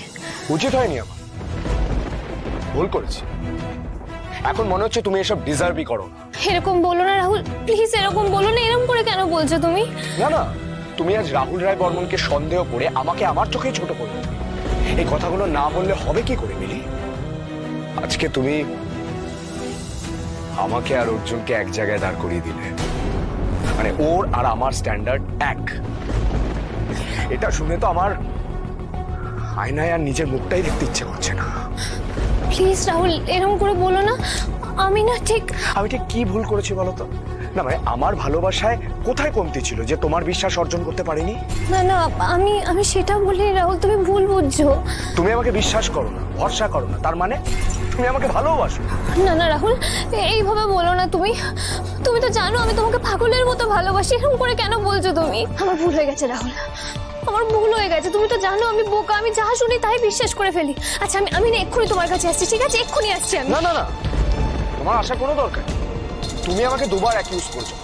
উচিত হয়নি, আমার ভুল করেছি। এখন মনে হচ্ছে তুমি এসব ডিজার্ভই করো। এরকম বলো না রাহুল, প্লিজ এরকম বলো না। এরকম করে কেন বলছো তুমি? না না, তুমি আজ রাহুল রায় বর্মনকে সন্দেহ করে আমাকে আমার চোখেই ছোট করে এই কথাগুলো না বললে হবে কি করে মিলি? আজকে তুমি আমাকে আর অর্জুনকে এক জায়গায় দাঁড় করিয়ে দিলে, মানে ওর আর আমার স্ট্যান্ডার্ড এক। এটা শুনে তো আমার আয়নায় আর নিজের মুখটাই দেখতে ইচ্ছে করছে না। প্লিজ রাহুল এরকম করে বলো না। আমি ঠিক কি ভুল করেছি বলো তো? না মানে আমার ভালোবাসায় কোথায় কমতি ছিল যে তোমার বিশ্বাস অর্জন করতে পারিনি? না না, আমি সেটা বলি রাহুল, তুমি ভুল বুঝছো। তুমি আমাকে বিশ্বাস করো না, ভরসা করো না, তার মানে তুমি আমাকে ভালোবাসো? না না রাহুল, এইভাবে বলো না। তুমি তো জানো আমি তোমাকে পাগলের মতো ভালোবাসি। এরকম করে কেন বলছো তুমি? আমার ভুল হয়ে গেছে রাহুল, আমার ভুল হয়ে গেছে। তুমি তো জানো আমি বোকা, আমি যা শুনি তাই বিশ্বাস করে ফেলি। আচ্ছা আমি না এক্ষুনি তোমার কাছে আসছি, ঠিক আছে? এক্ষুনি আসছি আমি। না না না, তোমার আসার কোনো দরকার নেই। তুমি আমাকে দুবার অ্যাকিউজ করেছো।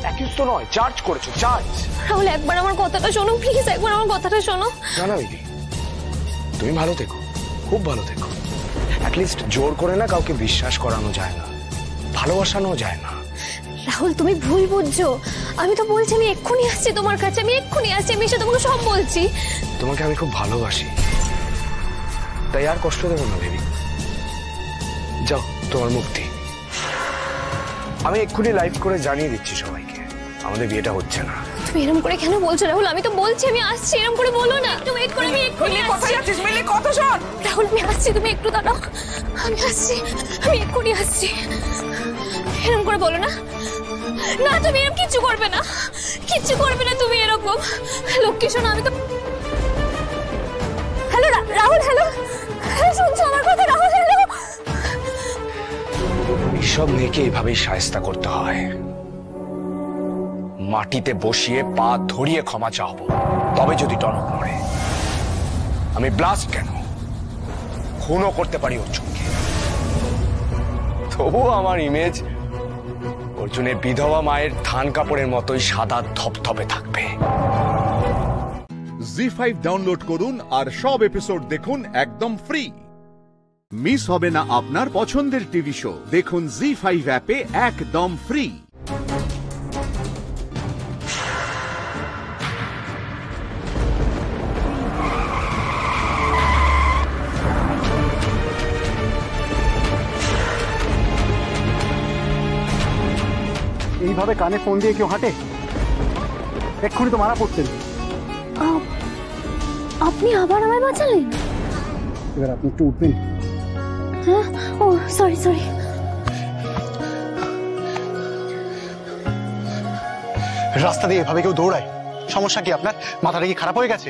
অ্যাকিউজ তো নয়, চার্জ করেছো, চার্জ। রাহুল একবার আমার কথাটা শোনো প্লিজ, একবার আমার কথাটা শোনো। না না দিদি, তুমি ভালো থেকো, খুব ভালো থেকো। অ্যাটলিস্ট জোর করে না কাউকে বিশ্বাস করানো যায় না, ভালোবাসানো যায় না। রাহুল তুমি ভুল বুঝছো। আমি তো বলছি আমি এক্ষুনি আসছি তোমার কাছে, আমি এক্ষুনি আসছি, আমি এসে তোমাকে সব বলছি। তোমাকে আমি খুব ভালোবাসি, তাই আর কষ্ট দেবো না বেবি। যাও, তোমার মুক্তি। আমি এক্ষুনি লাইভ করে জানিয়ে দিচ্ছি সবাইকে আমাদের বিয়েটা হচ্ছে না। তুমি এরকম করে কেন বলছো রাহুল? আমি তো বলছি আমি আসছি, এরকম করে বলো না। একটু ওয়েট করে, আমি এক্ষুনি আসছি। কোথায় যাচ্ছিস মিলি? কথা শোন রাহুল, আমি আসছি, তুমি একটু দাঁড়াও। আমি আসছি, আমি এক্ষুনি আসছি। এরকম করে বলো না। না তুমি এরকম কিচ্ছু করবে না, কিচ্ছু করবে না তুমি এরকম। লক্ষ্মী শোনো, আমি তো হ্যালো রাহুল, হ্যালো শুনছো আমার কথা? রাহুল হ্যালো। এইসব মেয়েকে এভাবেই শায়েস্তা করতে হয়, মাটিতে বসিয়ে পা ধরিয়ে ক্ষমা চাওবো, তবে যদি টনক নড়ে। আমি ব্লাস্ট কেন, খুনও করতে পারি অর্জুনকে, তবুও আমার ইমেজ অর্জুনের বিধবা মায়ের ধান কাপড়ের মতোই সাদা ধপধপে থাকবে। জি5 ডাউনলোড করুন আর সব এপিসোড দেখুন একদম ফ্রি। মিস হবে না আপনার পছন্দের টিভি শো, দেখুন জি5 অ্যাপে একদম ফ্রি। এইভাবে কানে ফোন দিয়ে কেউ হাঁটে? এক্ষুনি তো মারা পড়তেন। আপনি আবার আমায় বাঁচালেন? এবার আপনি একটু উঠবেন? হ্যাঁ, ও সরি। রাস্তা দিয়ে এভাবে কেউ দৌড়ায়? সমস্যা কি আপনার? মাথাটা কি খারাপ হয়ে গেছে?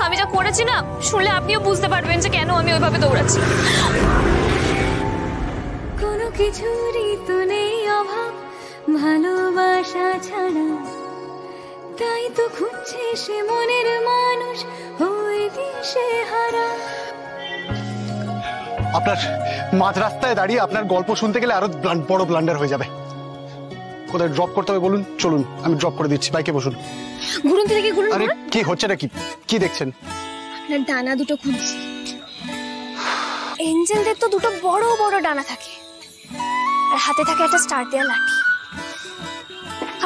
আমি যা করেছি না, শুনলে আপনিও বুঝতে পারবেন যে কেন আমি ওইভাবে দৌড়াচ্ছি। কোনো কিছুরই তো নেই অভাব ভালোবাসা ছাড়া, তাই তো খুঁজছে সে মনের মানুষ হয়ে দিশে হারা। আপনার মাঝ রাস্তায় দাঁড়িয়ে আপনার গল্প শুনতে গেলে আরো বড় ব্লান্ডার হয়ে যাবে। কোথায় ড্রপ করতে হবে বলুন, চলুন আমি ড্রপ করে দিচ্ছি, বাইকে বসুন। ঘুরুন থেকে ঘুরুন। আরে কি হচ্ছে নাকি, কি দেখছেন? আপনার ডানা দুটো খুঁজছি। এঞ্জেলদের তো দুটো বড় বড় ডানা থাকে, আর হাতে থাকে একটা স্টার দেয়া লাঠি।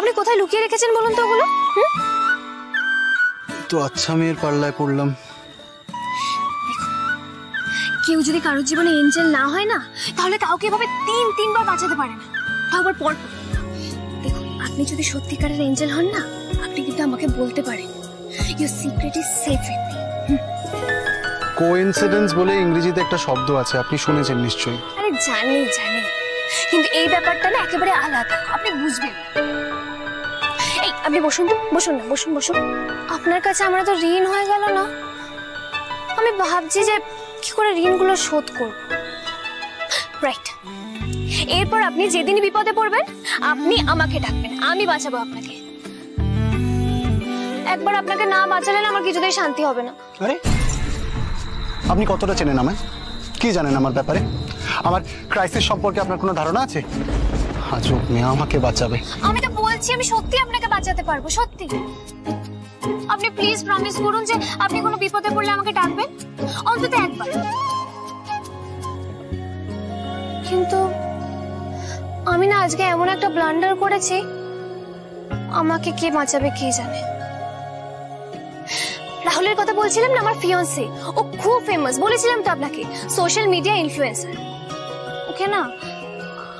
আপনি কোথায় লুকিয়ে রেখেছেন বলুন তো ওগুলো? তো আচ্ছা মেয়ের পাল্লায় পড়লাম। কেউ যদি কারোর জীবনে এঞ্জেল না হয় না, তাহলে কাউকে এভাবে তিনবার বাঁচাতে পারে না, তারপর পর। দেখুন, আপনি যদি সত্যিকারের এঞ্জেল হন না, আপনি কিন্তু আমাকে বলতে পারেন। Your secret is safe with me. Coincidence বলে ইংরেজিতে একটা শব্দ আছে, আপনি শুনেছেন নিশ্চয়ই। আরে জানি, কিন্তু এই ব্যাপারটা না একেবারে আলাদা, আপনি বুঝবেন। এই আপনি বসুন তো, বসুন। আপনার কাছে আমরা তো ঋণ হয়ে গেল না। আমি ভাবছি যে কি করে ঋণগুলো শোধ করব। রাইট, এরপর আপনি যেদিনই বিপদে পড়বেন আপনি আমাকে ডাকবেন, আমি বাঁচাবো আপনাকে। একবার আপনাকে না বাঁচালে আমার কিছুতেই শান্তি হবে না। আরে আপনি কতটা চেনেন আমায়? কি জানেন আমার ব্যাপারে? আমার ক্রাইসিস সম্পর্কে আপনার কোনো ধারণা আছে? আজব মেয়ে আমাকে বাঁচাবে। আমি তো বলছি আমি সত্যি আপনাকে বাঁচাতে পারবো, সত্যি। আপনি প্লিজ প্রমিস করুন যে আপনি কোনো বিপদে পড়লে আমাকে ডাকবেন, অন্তত একবার। কিন্তু আমি না আজকে এমন একটা ব্লান্ডার করেছি, আমাকে কে বাঁচাবে কে জানে। রাহুলের কথা বলছিলাম না, আমার ফিয়ান্সে, ও খুব ফেমাস, বলেছিলাম তো আপনাকে, সোশ্যাল মিডিয়া ইনফ্লুয়েন্সার। ওকে না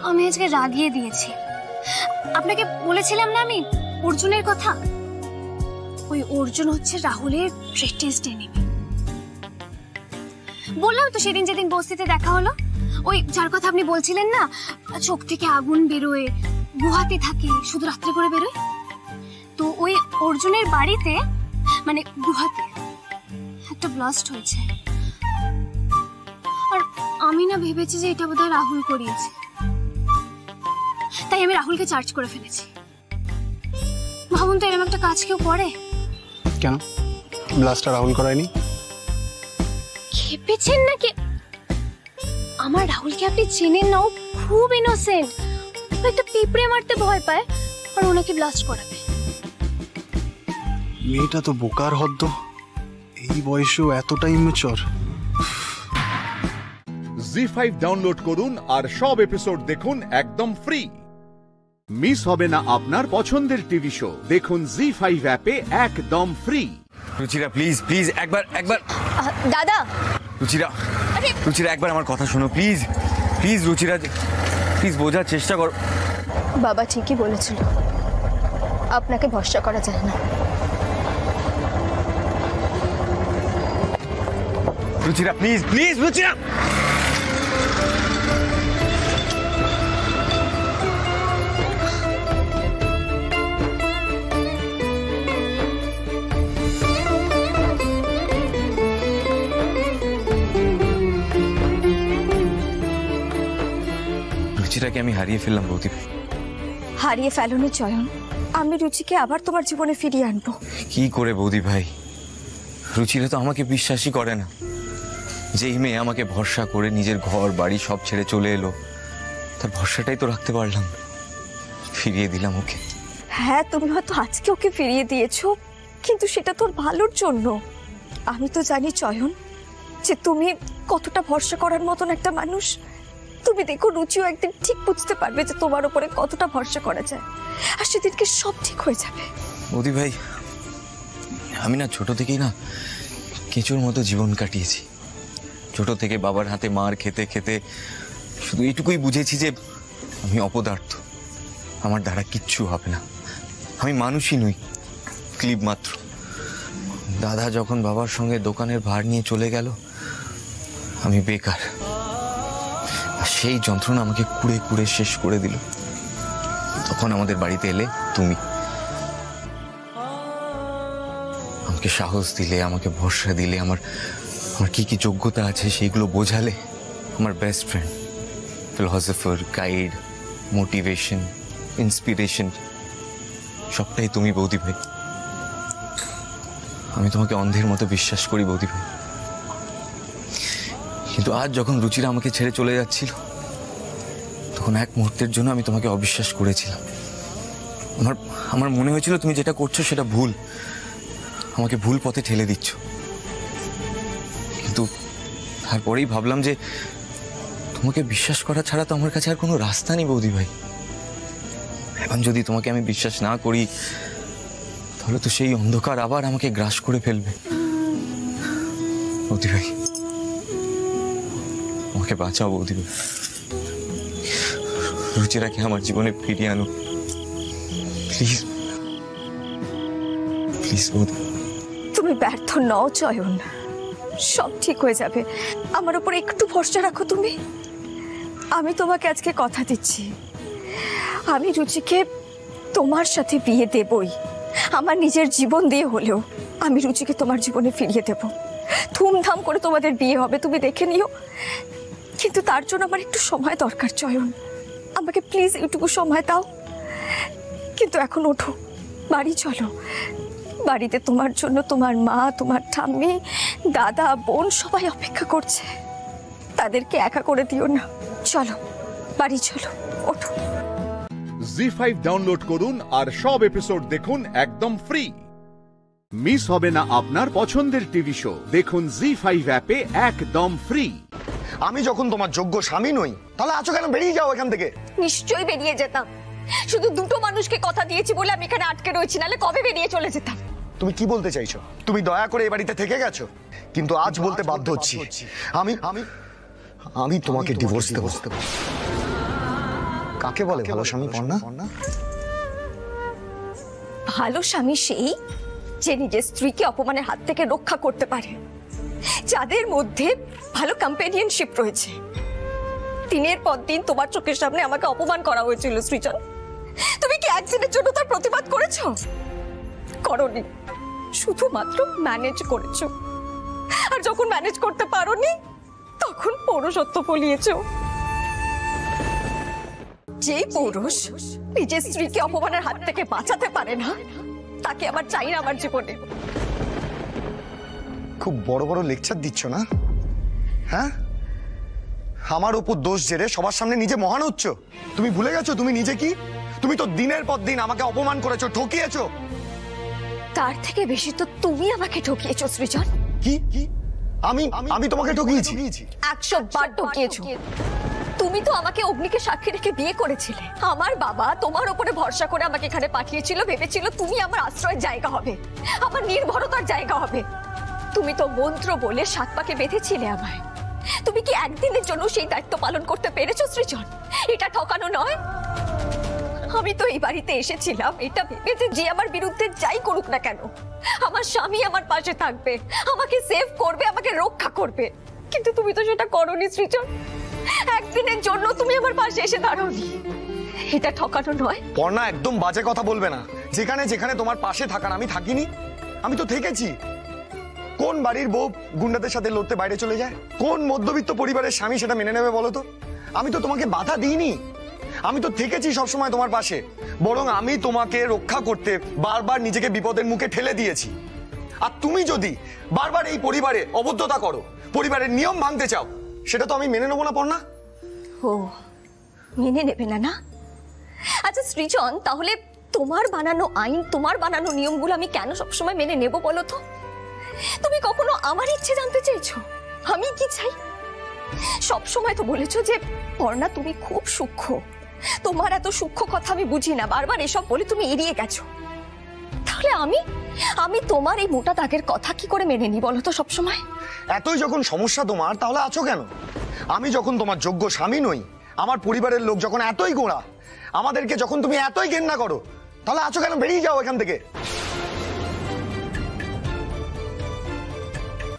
আমি আজকে রাগিয়ে দিয়েছি। আপনাকে বলেছিলাম না আমি অর্জুনের কথা, ওই অর্জুন হচ্ছে রাহুলের গ্রেটেস্ট এনিমি। বললাম তো সেদিন যেদিন বস্তিতে দেখা হলো, ওই যার কথা আপনি বলছিলেন না, চোখ থেকে আগুন বেরোয়, গুহাতে থাকে, শুধু রাত্রে করে বেরোয়। তো ওই অর্জুনের বাড়িতে, মানে গুহাতে একটা ব্লাস্ট হয়েছে। আর আমি না ভেবেছি যে এটা বোধহয় রাহুল করিয়েছে, তাই আমি রাহুলকে চার্জ করে ফেলেছি। ভাবুন তো এরকম একটা কাজ কেউ করে? কেন ব্লাস্টটা রাহুল করায়নি? খেপেছেন নাকি? আমার রাহুলকে আপনি চেনেন না, ও খুব ইনোসেন্ট, একটা পিঁপড়ে মারতে ভয় পায়, আর ওনাকে ব্লাস্ট করাবে। মেয়েটা তো বোকার হদ্দ, এই বয়সেও এতটা ইমেচুর। জি5 ডাউনলোড করুন আর সব এপিসোড দেখুন একদম ফ্রি। মিস হবে না আপনার পছন্দের টিভি শো, দেখুন জি5 অ্যাপে একদম ফ্রি। রুচিরা প্লিজ একবার দাদা। রুচিরা একবার আমার কথা শোনো প্লিজ। রুচিরা প্লিজ বোঝার চেষ্টা করো। বাবা ঠিকই বলেছিল, আপনাকে ভরসা করা যায় না। রুচিরা প্লিজ রুচিরা। রুচিরাকে আমি হারিয়ে ফেললাম বৌদি। হারিয়ে ফেলোনি চয়ন, আমি রুচিকে আবার তোমার জীবনে ফিরিয়ে আনবো। কি করে বৌদি ভাই? রুচিরা তো আমাকে বিশ্বাসই করে না। যেই মেয়ে আমাকে ভরসা করে নিজের ঘর বাড়ি সব ছেড়ে চলে এলো, তার ভরসাটাই তো রাখতে পারলাম, ফিরিয়ে দিলাম ওকে। হ্যাঁ, তুমি হয়তো আজকে ওকে ফিরিয়ে দিয়েছো, কিন্তু সেটা তোর ভালোর জন্য। আমি তো জানি চয়ন যে তুমি কতটা ভরসা করার মতন একটা মানুষ। তুমি দেখো রুচিও একদিন ঠিক বুঝতে পারবে যে তোমার উপরে কতটা ভরসা করা যায়, আর সেদিনকে সব ঠিক হয়ে যাবে। বৌদি ভাই, আমি না ছোট থেকেই না কেঁচোর মতো জীবন কাটিয়েছি। ছোট থেকে বাবার হাতে মার খেতে খেতে শুধু এইটুকুই বুঝেছি যে আমি অপদার্থ, আমার দ্বারা কিচ্ছু হবে না, আমি মানুষই নই, ক্লিপ মাত্র। দাদা যখন বাবার সঙ্গে দোকানের ভার নিয়ে চলে গেল, আমি বেকার। আর সেই যন্ত্রণা আমাকে কুড়ে কুড়ে শেষ করে দিল। তখন আমাদের বাড়িতে এলে তুমি, আমাকে সাহস দিলে, আমাকে ভরসা দিলে, আমার কি কি যোগ্যতা আছে সেইগুলো বোঝালে। আমার best friend, philosopher, guide, motivation, inspiration সবটাই তুমি বৌদি ভাই। আমি তোমাকে অন্ধের মতো বিশ্বাস করি বৌদি ভাই। কিন্তু আজ যখন রুচিরা আমাকে ছেড়ে চলে যাচ্ছিল, তখন এক মুহূর্তের জন্য আমি তোমাকে অবিশ্বাস করেছিলাম। আমার মনে হয়েছিল তুমি যেটা করছো সেটা ভুল, আমাকে ভুল পথে ঠেলে দিচ্ছ। কিন্তু তারপরেই ভাবলাম যে তোমাকে বিশ্বাস করা ছাড়া তো আমার কাছে আর কোনো রাস্তা নেই বৌদি ভাই। এখন যদি তোমাকে আমি বিশ্বাস না করি তাহলে তো সেই অন্ধকার আবার আমাকে গ্রাস করে ফেলবে। বৌদি ভাই, আমাকে বাঁচাও বৌদি ভাই, রুচিরাকে আমার জীবনে ফিরিয়ে আনো প্লিজ প্লিজ বৌদি। তুমি ব্যর্থ নও চয়ন, সব ঠিক হয়ে যাবে। আমার উপর একটু ভরসা রাখো তুমি। আমি তোমাকে আজকে কথা দিচ্ছি, আমি রুচিকে তোমার সাথে বিয়ে দেবই। আমার নিজের জীবন দিয়ে হলেও আমি রুচিকে তোমার জীবনে ফিরিয়ে দেব। ধুমধাম করে তোমাদের বিয়ে হবে, তুমি দেখে নিও। কিন্তু তার জন্য আমার একটু সময় দরকার চয়ন, আমাকে প্লিজ একটু সময় দাও। কিন্তু এখন ওঠো, বাড়ি চলো। বাড়িতে তোমার জন্য তোমার মা, তোমার ঠাম্মি, দাদা, বোন সবাই অপেক্ষা করছে। তাদেরকে একা করে দিও না। চলো বাড়ি চলো, ওঠো। জি5 ডাউনলোড করুন আর সব এপিসোড দেখুন একদম ফ্রি। মিস হবে না আপনার পছন্দের টিভি শো। দেখুন জি5 অ্যাপে একদম ফ্রি। আমি যখন তোমার যোগ্য স্বামী নই, তাহলে আছো কেন? বেরিয়ে যাও এখান থেকে। নিশ্চয়ই বেরিয়ে যেতাম, শুধু দুটো মানুষকে কথা দিয়েছি বলে আমি এখানে আটকে রয়েছি, নাহলে কবে বেরিয়ে চলে যেতাম। তুমি কি বলতে চাইছো? তুমি দয়া করে এই বাড়িতে থেকে গেছো, কিন্তু আজ বলতে বাধ্য হচ্ছি আমি আমি আমি তোমাকে ডিভোর্স দেব। কাকে বলে ভালো স্বামী পর্ণা? ভালো স্বামী সেই যে নিজের স্ত্রীকে অপমানের হাত থেকে রক্ষা করতে পারে, যাদের মধ্যে ভালো কম্পেনিয়নশিপ রয়েছে। দিনের পর দিন তোমার চোখের সামনে আমাকে অপমান করা হয়েছিল সৃজন, তুমি কি একদিনের জন্য তার প্রতিবাদ করেছো? করনি, শুধুমাত্র ম্যানেজ করেছো। আর যখন ম্যানেজ করতে পারোনি তখন পৌরুষত্ব ফলিয়েছো। যে পৌরুষ নিজের স্ত্রীকে অপমানের হাত থেকে বাঁচাতে পারে না, তাকে আমার চাই না আমার জীবনে। খুব বড় বড় লেকচার দিচ্ছ না? হ্যাঁ, আমার উপর দোষ জেরে সবার সামনে নিজে মহান হচ্ছ। তুমি ভুলে গেছো তুমি নিজে কি? তুমি তো দিনের পর দিন আমাকে অপমান করেছো, ঠকিয়েছো। তার থেকে বেশি তো তুমি আমাকে ঠকিয়েছো সৃজন। কি কি? আমি আমি তোমাকে ঠকিয়েছি? 100 বার ঠকিয়েছো। তুমি তো আমাকে অগ্নিকে সাক্ষী রেখে বিয়ে করেছিলে। আমার বাবা তোমার উপরে ভরসা করে আমাকে এখানে পাঠিয়েছিল, ভেবেছিল তুমি আমার আশ্রয়ের জায়গা হবে, আমার নির্ভরতার জায়গা হবে। তুমি তো মন্ত্র বলে 7 পাকে বেঁধেছিলে আমায়। তুমি কি একদিনের জন্য সেই দায়িত্ব পালন করতে পেরেছো সৃজন? এটা ঠকানো নয়? আমি তো এই বাড়িতে এসেছিলাম এটা ভেবে যে আমার বিরুদ্ধে যাই করুক না কেন আমার স্বামী আমার পাশে থাকবে, আমাকে সেভ করবে, আমাকে রক্ষা করবে। কিন্তু তুমি তো সেটা করোনি সৃজন। একদিনের জন্য তুমি আমার পাশে এসে দাঁড়াওনি। এটা ঠকানো নয়? পর্ণা, একদম বাজে কথা বলবে না। যেখানে যেখানে তোমার পাশে থাকার আমি থাকিনি? আমি তো থেকেছি। কোন বাড়ির বউ গুন্ডাদের সাথে লড়তে বাইরে চলে যায়? কোন মধ্যবিত্ত পরিবারের স্বামী সেটা মেনে নেবে বলো তো? আমি তো তোমাকে বাধা দিইনি, আমি তো থেকেছি সবসময় তোমার পাশে। বরং আমি তোমাকে রক্ষা করতে বারবার নিজেকে বিপদের মুখে ঠেলে দিয়েছি। আর তুমি যদি বারবার এই পরিবারে অবদ্ধতা করো, পরিবারের নিয়ম ভাঙতে চাও, সেটা তো আমি মেনে নেবো না পর্ণা। ও, মেনে নেবে না? না আচ্ছা সৃজন, তাহলে তোমার বানানো আইন, তোমার বানানো নিয়মগুলো আমি কেন সবসময় মেনে নেব বলো তো? তুমি কখনো আমার ইচ্ছে জানতে চেয়েছো আমি কি চাই? সবসময় তো বলেছো যে পর্ণা তুমি খুব সূক্ষ্ম, তোমার এত সূক্ষ্ম কথা আমি বুঝি না, বারবার এসব বলে তুমি এড়িয়ে গেছো। তাহলে আমি তোমার এই মোটা দাগের কথা কি করে মেনে নিই বলো তো সবসময়? এতই যখন সমস্যা তোমার, তাহলে আছো কেন? আমি যখন তোমার যোগ্য স্বামী নই, আমার পরিবারের লোক যখন এতই গোঁড়া, আমাদেরকে যখন তুমি এতই ঘেন্না করো, তাহলে আছো কেন? বেরিয়ে যাও এখান থেকে।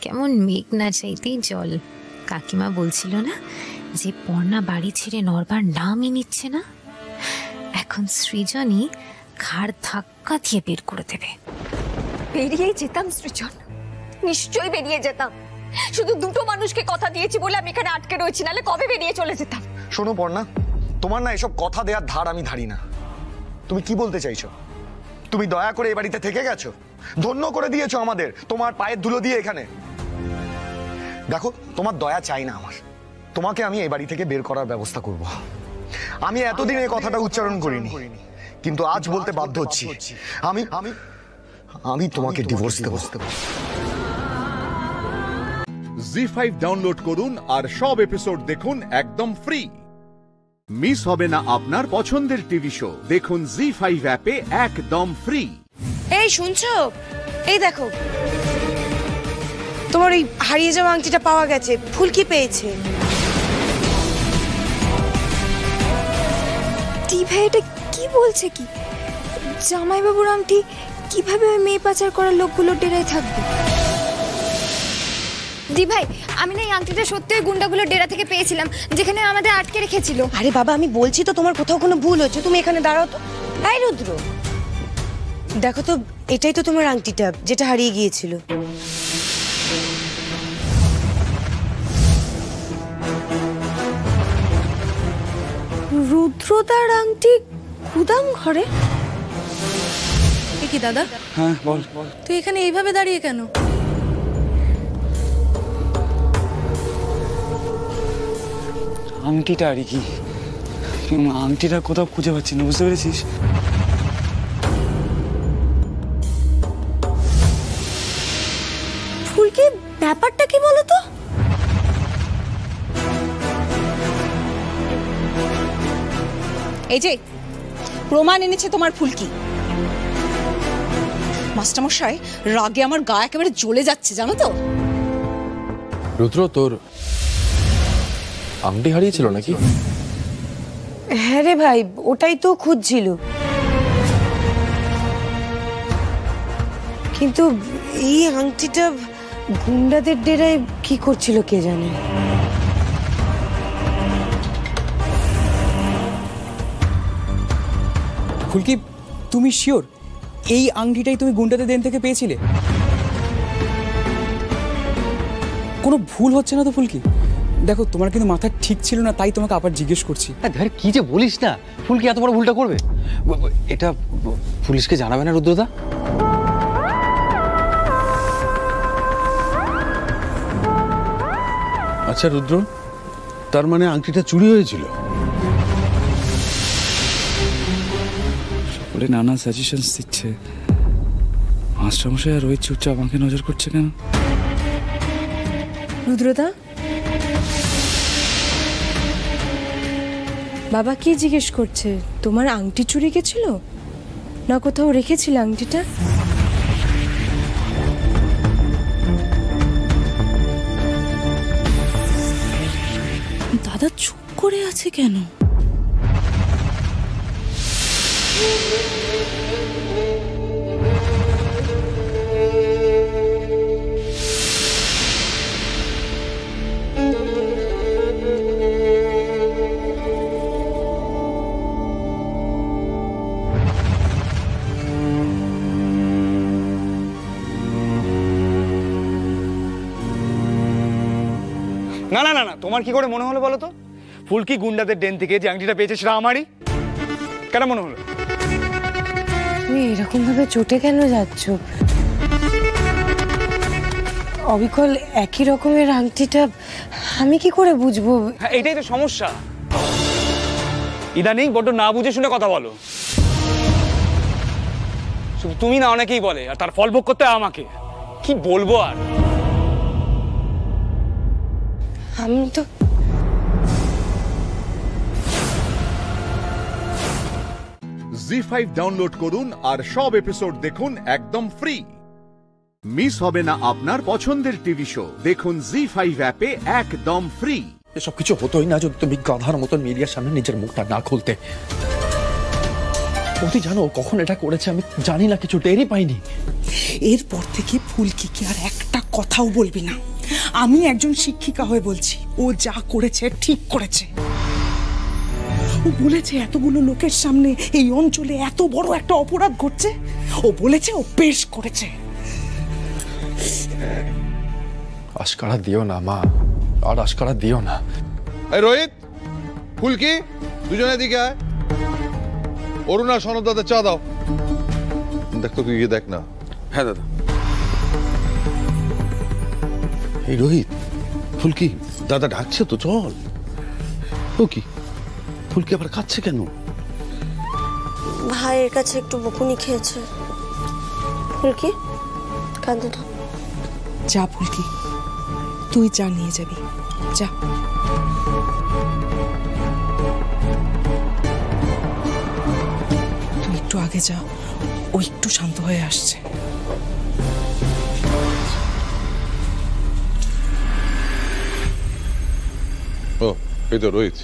কেমন মেঘ না চাইতেই জল। কাকিমা বলছিল না যে পর্ণা বাড়ি ছেড়ে নড়বার নামই নিচ্ছে না। এখন সৃজনই ঘাড় ধাক্কা দিয়ে বের করে দেবে। বেরিয়ে যেতাম সৃজন, নিশ্চয়ই বেরিয়ে যেতাম। শুধু দুটো মানুষকে কথা দিয়েছি বলে আমি এখানে আটকে রয়েছি, নাহলে কবে বেরিয়ে চলে যেতাম। শোনো পর্ণা, তোমার না এসব কথা দেওয়ার ধার আমি ধারি না। তুমি কি বলতে চাইছো? তুমি দয়া করে এই বাড়িতে থেকে গেছো, ধন্য করে দিয়েছো আমাদের তোমার পায়ের ধুলো দিয়ে এখানে। দেখো, তোমার দয়া চাই না আমার। তোমাকে আমি এই বাড়ি থেকে বের করার ব্যবস্থা করব। আমি এতদিন এই কথাটা উচ্চারণ করিনি, কিন্তু আজ বলতে বাধ্য হচ্ছি আমি আমি আমি তোমাকে ডিভোর্স দেব। জি5 ডাউনলোড করুন আর সব এপিসোড দেখুন একদম ফ্রি। মিস হবে না আপনার পছন্দের টিভি শো। দেখুন জি5 অ্যাপে একদম ফ্রি। এই শুনছো, এই দেখো তোমার এই হারিয়ে যাওয়া আংটিটা পাওয়া গেছে, ফুলকি পেয়েছে। ভাই এটা কি বলছে কি? জামাইবাবুর আংটি কিভাবে ওই মেয়ে পাচার করার লোকগুলোর ডেরায় থাকবে? দি ভাই, আমি না এই আংটিটা সত্যি ওই গুন্ডাগুলোর ডেরা থেকে পেয়েছিলাম, যেখানে আমাদের আটকে রেখেছিল। আরে বাবা, আমি বলছি তো তোমার কোথাও কোনো ভুল হচ্ছে, তুমি এখানে দাঁড়াও তো। এই রুদ্র, দেখো তো, এটাই তো তোমার আংটিটা যেটা হারিয়ে গিয়েছিল। রুদ্রদার আংটি গুদাম ঘরে? কি দাদা? হ্যাঁ বল। তুই এখানে এইভাবে দাঁড়িয়ে কেন? আংটিটা আর কি, আংটিটা কোথাও খুঁজে পাচ্ছি না, বুঝতে পেরেছিস? ফুলকি, ব্যাপারটা কি বলো তো? এই যে প্রমাণ এনেছে তোমার ফুলকি। মাস্টারমশাই, রাগে আমার গা একেবারে জ্বলে যাচ্ছে জানো তো। রুদ্র, তোর আংটি হারিয়েছিল নাকি? হ্যাঁ রে ভাই, ওটাই তো খুঁজছিল, কিন্তু এই আংটিটা গুন্ডাদের ডেরায় কি করছিল কে জানে। ফুলকি, তুমি শিওর এই আংটিটাই তুমি গুন্ডাদের দেন থেকে পেয়েছিলে? কোনো ভুল হচ্ছে না তো ফুলকি? দেখো, তোমার কিন্তু মাথা ঠিক ছিল না, তাই তোমাকে আবার জিজ্ঞেস করছি। ধর কি যে বলিস না, ফুলকি এত বড় ভুলটা করবে? এটা পুলিশকে জানাবে না রুদ্রদা? আচ্ছা রুদ্র, তার মানে আংটিটা চুরি হয়েছিল? সকলে নানা সাজেশনস দিচ্ছে, মাস্টারমশাই আর রোহিত চুপচাপ আমাকে নজর করছে কেন? রুদ্রদা, বাবা কি জিজ্ঞেস করছে? তোমার আংটি চুরি গেছিল না কোথাও রেখেছিল আংটিটা? দাদা চুপ করে আছে কেন? না না না না, তোমার কি করে মনে হলো বলো তো? ফুলকি গুন্ডাদের ডেন থেকে যে আংটিটা পেয়েছে সেটা আমারই কেন মনে হলো? তুমি এরকম ভাবে চটে কেন যাচ্ছ? অবিকল একই রকমের আংটিটা আমি কি করে বুঝবো? হ্যাঁ, এইটাই তো সমস্যা। ইদানিং বড্ড না বুঝে শুনে কথা বলো। শুধু তুমি না, অনেকেই বলে, আর তার ফল ভোগ করতে হয় আমাকে। কি বলবো আর? আমি তো জি5 ডাউনলোড করুন আর সব এপিসোড দেখুন একদম ফ্রি। মিস হবে না আপনার পছন্দের টিভি শো। দেখুন জি5 অ্যাপে একদম ফ্রি। এসব কিছু হতোই না যদি তুমি গাধার মতন মিডিয়ার সামনে নিজের মুখটা না খুলতে। অতি জানো কখন এটা করেছে আমি জানি না, কিছু টেরই পাইনি। এরপর থেকে ফুলকিকে আর একটা কথাও বলবি না। আমি একজন শিক্ষিকা হয়ে বলছি, ও যা করেছে ঠিক করেছে। ও বলেছে এতগুলো লোকের সামনে এই অঞ্চলে এত বড় একটা অপরাধ ঘটছে, ও বলেছে ও পেশ করেছে। আশকারা দিও না মা, আর আশকারা দিও না। এই রোহিত, ফুলকি, দুজনে দিকে আয়। অরুণা, সনদ দাদা চা দাও। দেখ তো, তুই গিয়ে দেখ না। হ্যাঁ দাদা। এই রোহিত, ফুলকি দাদা ডাকছে তো, চল। ও কি, ফুলকি আবার কাঁদছে কেন? ভাইয়ের কাছে একটু বকুনি খেয়েছে। ফুলকি কাঁদে না। যা ফুলকি, তুই চা নিয়ে যাবি, যা। আগে যা, ও একটু শান্ত হয়ে আসছে। ও এই তো রোহিত,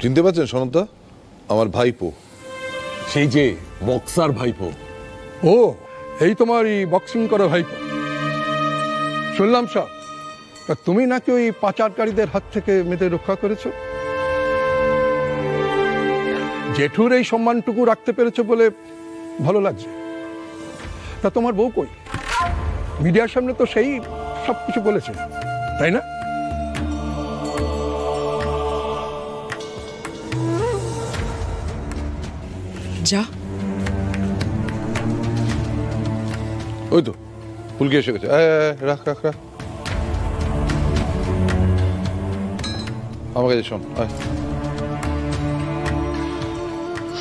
চিনতে পারছেন সনদা? আমার ভাইপো, সেই যে বক্সার ভাইপো। ও এই তোমার এই বক্সিং করা ভাইপো। শুনলাম সব, তা তুমি নাকি ওই পাচারকারীদের হাত থেকে মেয়েদের রক্ষা করেছো। জেঠুর এই সম্মানটুকু রাখতে পেরেছো বলে ভালো লাগছে। তা তোমার বউ কই? মিডিয়ার সামনে তো সেই সবকিছু বলেছে, তাই না? যা। ওই তো ফুলকি এসে গেছে। রাখ রাখ রাখ, আমার কাছে শোন।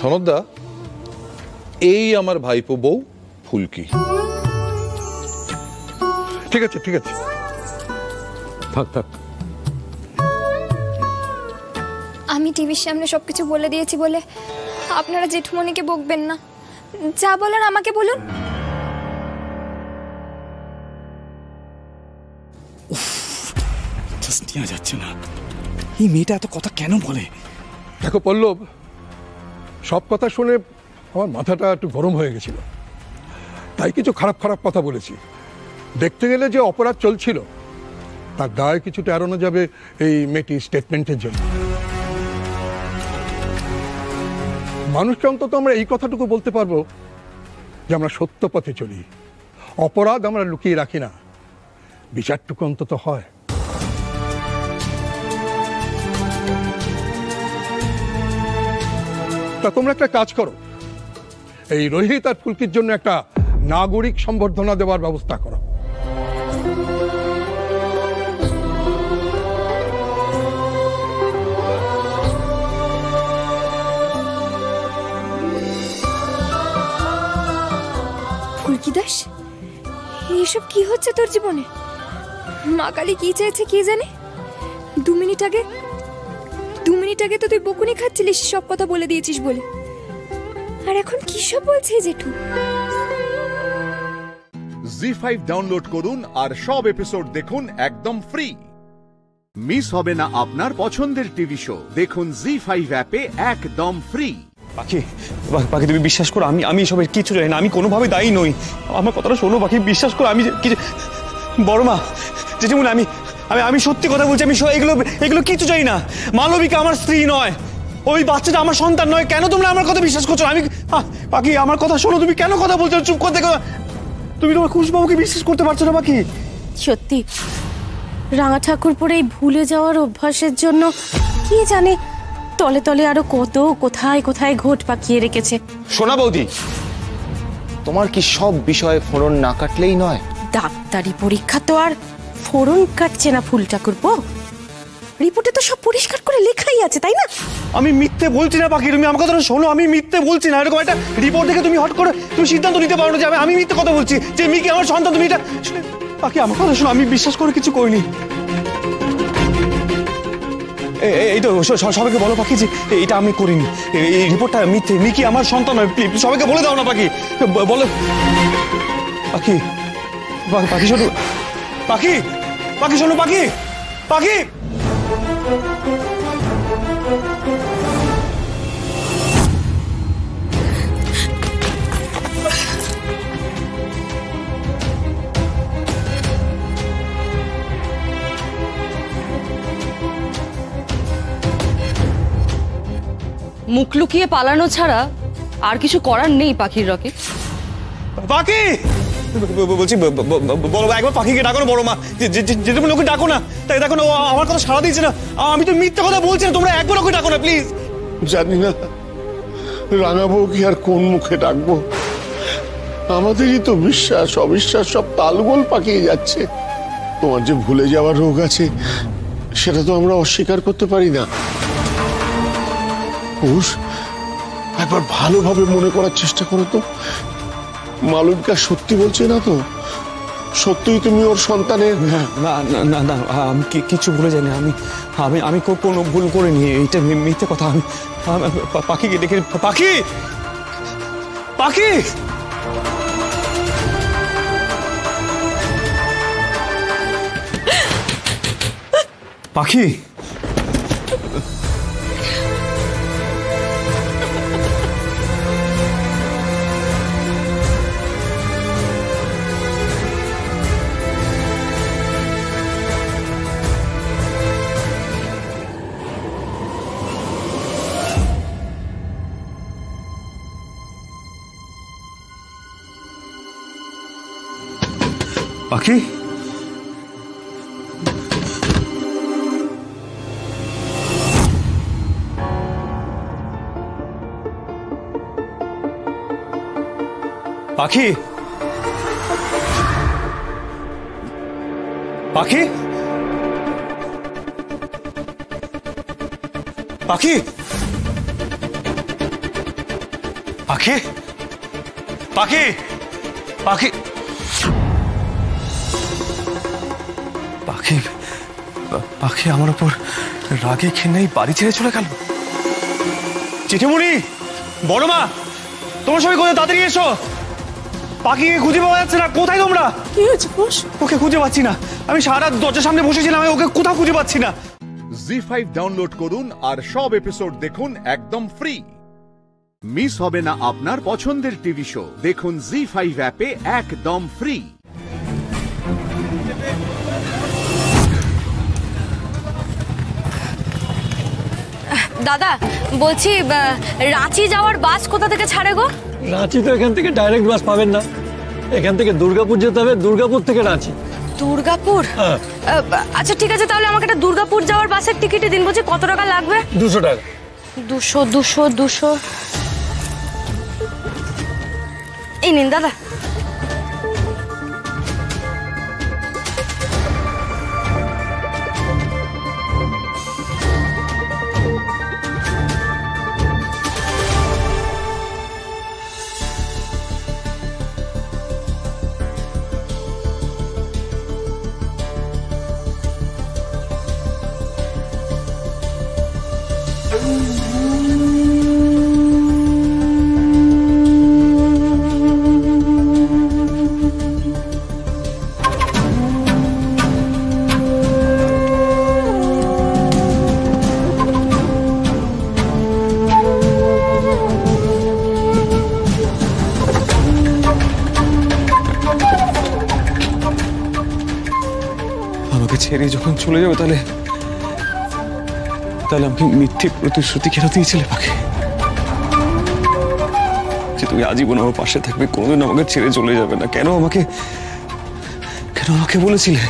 সনদা, এই আমার ভাইপো বউ ফুলকি। ঠিক আছে ঠিক আছে, থাক থাক। আমি টিভির সামনে সবকিছু বলে দিয়েছি বলে আপনারা জেঠুমনিকে বকবেন না। যা বলার আমাকে বলুন। নেওয়া যাচ্ছে না, এই মেয়েটা এত কথা কেন বলে? দেখো পল্লব, সব কথা শুনে আমার মাথাটা একটু গরম হয়ে গেছিল, তাই কিছু খারাপ খারাপ কথা বলেছি। দেখতে গেলে যে অপরাধ চলছিল তার দায় কিছুটা এড়ানো যাবে এই মেয়েটির স্টেটমেন্টের জন্য। মানুষকে অন্তত আমরা এই কথাটুকু বলতে পারবো যে আমরা সত্য পথে চলি, অপরাধ আমরা লুকিয়ে রাখি না, বিচারটুকু অন্তত হয়। তা তোমরা একটা কাজ করো, এই রোহিত আর ফুলকির জন্য একটা নাগরিক সম্বর্ধনা দেওয়ার ব্যবস্থা করো। ফুলকি দাস, এইসব কি হচ্ছে তোর জীবনে? মা কালী কি চাইছে কে জানে? 2 মিনিট আগে তো তুই বকুনি খাচ্ছিলিস সব কথা বলে দিয়েছিস বলে, আর এখন কি সব বলছে জেঠু? জি5 ডাউনলোড করুন আর সব এপিসোড দেখুন একদম ফ্রি। মিস হবে না আপনার পছন্দের টিভি শো, দেখুন জি5 অ্যাপে একদম ফ্রি। পাখি, পাখি তুমি বিশ্বাস করো, আমি এসবের কিছু জানি না, আমি কোনোভাবে দায়ী নই। আমার কথাটা শোনো পাখি, বিশ্বাস করো। আমি বড় মা, জেঠিমুনি, আমি সত্যি কথা বলছি, আমি এগুলো কিছু জানি না। মালবিকা আমার স্ত্রী নয়, ওই বাচ্চাটা আমার সন্তান নয়। কেন তোমরা আমার কথা বিশ্বাস করছো? আমি পাখি, আমার কথা শোনো, তুমি কেন কথা বলছো? চুপ করে দেখো, তুমি তোমার খুশবাবুকে বিশ্বাস করতে পারছো না পাখি? সত্যি রাঙা ঠাকুরপুরে এই ভুলে যাওয়ার অভ্যাসের জন্য কি জানে তলে তলে আরো কত কোথায় কোথায় ঘোট পাকিয়ে রেখেছে। সোনা বৌদি, তোমার কি সব বিষয়ে ফোড়ন না কাটলেই নয়? ডাক্তারি পরীক্ষা তো আর ফোড়ন কাটছে না ফুল ঠাকুরপো, রিপোর্টে তো সব পরিষ্কার করে লেখাই আছে, তাই না? আমি মিথ্যে বলছি না পাখি, তুমি আমার কথাটা শোনো, আমি মিথ্যে বলছি না। এরকম একটা রিপোর্ট দেখে তুমি হট করে তুমি সিদ্ধান্ত নিতে পারো না যে আমি মিথ্যে কথা বলছি, যে মিকি আমার সন্তান। তুমি এটা পাখি, আমার কথা শোনো, আমি বিশ্বাস করে কিছু করিনি। এই তো সবাইকে বলো পাখি যে এটা আমি করিনি, এই রিপোর্টটা মিথ্যে, মিকি আমার সন্তান নয়। প্লিজ সবাইকে বলে দাও না পাখি, বলো। পাখি, পাখি শোনো, পাখি, পাখি শোনো, পাখি, পাখি। মুখ লুকিয়ে পালানো ছাড়া আর কিছু করার নেই পাখির রকে। পাখি বলছি, বড় মা, একবার পাখিকে ডাকো না। বড় মা, যেটা ওকে ডাকো না। তাই দেখো না, ও আমার কথা সাড়া দিচ্ছে না। আমি তো মিথ্যে কথা বলছি না, তোমরা একবার ওকে ডাকো না প্লিজ। জানি না রাঙাবো কি আর কোন মুখে ডাকবো। আমাদেরই তো বিশ্বাস অবিশ্বাস সব তালগোল পাকিয়ে যাচ্ছে। তোমার যে ভুলে যাওয়ার রোগ আছে সেটা তো আমরা অস্বীকার করতে পারি না। একবার ভালোভাবে মনে করার চেষ্টা করো তো, মালবিকা সত্যি বলছে না তো? সত্যিই তুমি ওর সন্তানের? না না না না, আমি কিছু ভুলে যাইনি। আমি কোনো ভুল করিনি, এইটা মিথ্যে কথা। আমি পাখিকে ডেকে, পাখি পাখি পাখি পাখি পাখি পাখি পাখি পাখি পাখি পাখি পাখি পাখি আমার উপর রাগে খেয়ে বাড়ি ছেড়ে চলে গেল। চিঠিমণি, বড় মা, তোমার সবাই কোথায়? তাড়াতাড়ি এসো। পাখিকে খুঁজে পাওয়া যাচ্ছে না। কোথায় তোমরা? কি হয়েছে বস? ওকে খুঁজে পাচ্ছি না। আমি সারা রাত দরজার সামনে বসেছিলাম, আমি ওকে কোথাও খুঁজে পাচ্ছি না। জি5 ডাউনলোড করুন আর সব এপিসোড দেখুন একদম ফ্রি। মিস হবে না আপনার পছন্দের টিভি শো। দেখুন জি5 অ্যাপে একদম ফ্রি। দাদা বলছি, রাঁচি যাওয়ার বাস কোথা থেকে ছাড়ে গো? রাঁচি তো এখান থেকে ডাইরেক্ট বাস পাবেন না, এখান থেকে দুর্গাপুর যেতে হবে, দুর্গাপুর থেকে রাঁচি। দুর্গাপুর? আচ্ছা ঠিক আছে, তাহলে আমাকে একটা দুর্গাপুর যাওয়ার বাসের টিকিটই দিন। বলছি কত টাকা লাগবে? 200 টাকা। 200 এই নিন দাদা। ছেড়ে যখন চলে যাবে তাহলে আমাকে মিথ্যে প্রতিশ্রুতি কেন দিয়েছিলে পাখি? যে তুমি আজীবন আমার পাশে থাকবে, কোনোদিন আমাকে ছেড়ে চলে যাবে না। কেন আমাকে বলেছিলে?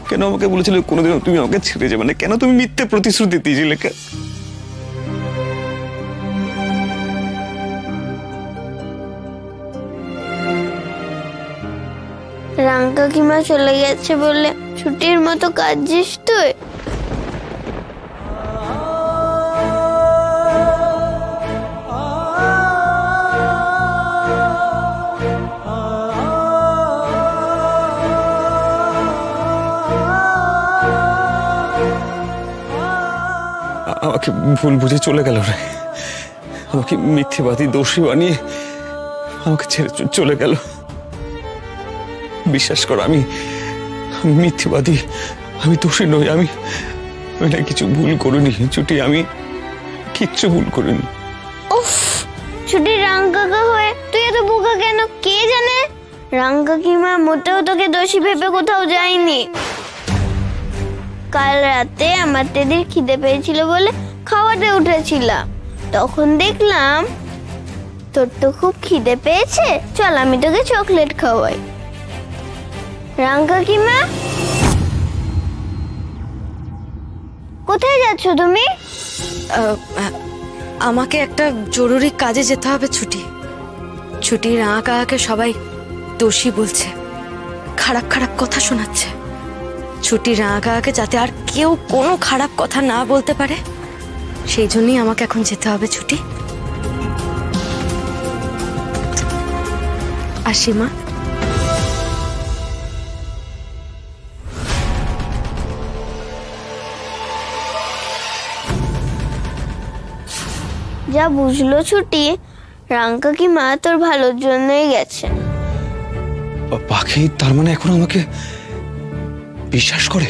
কেন আমাকে বলেছিলে কোনোদিন তুমি আমাকে ছেড়ে যাবে না? কেন তুমি মিথ্যে প্রতিশ্রুতি দিয়েছিলে? রাঙ্কাকিমা চলে গেছে বলে ছুটির মতো কাঁদছিস তুই? আমাকে ভুল বুঝে চলে গেল রে। আমাকে মিথ্যেবাদী, দোষী বানিয়ে আমাকে ছেড়ে চলে গেল। বিশ্বাস কর, আমি মিথ্যেবাদী, আমি দোষী নই। আমি কিছু ভুল করিনি ছুটি, আমি কিচ্ছু ভুল করিনি। উফ, ছুটি রাঙ্কাকা হয়ে তুই এত বোকা কেন? কে জানে রাঙ্কাকিমা মোটেও তোকে দোষী ভেবে কোথাও যায়নি। কাল রাতে আমার তেদির খিদে পেয়েছিল বলে খাওয়াতে উঠেছিলাম, তখন দেখলাম তোর তো খুব খিদে পেয়েছে, চল আমি তোকে চকলেট খাওয়াই। রাঙ্কাকিমা, কোথায় যাচ্ছ তুমি? আমাকে একটা জরুরি কাজে যেতে হবে ছুটি। রাঙ্কাকে সবাই দোষী বলছে, খারাপ খারাপ কথা শোনাচ্ছে। ছুটি রাঙ্কাকে যাতে আর কেউ কোনো খারাপ কথা না বলতে পারে, সেই জন্যই আমাকে এখন যেতে হবে ছুটি। আসি মা। যা বুঝলো ছুটি, রাঙ্কা কি মা তোর ভালোর জন্যই গেছে। পাখি তার মানে এখন আমাকে বিশ্বাস করে,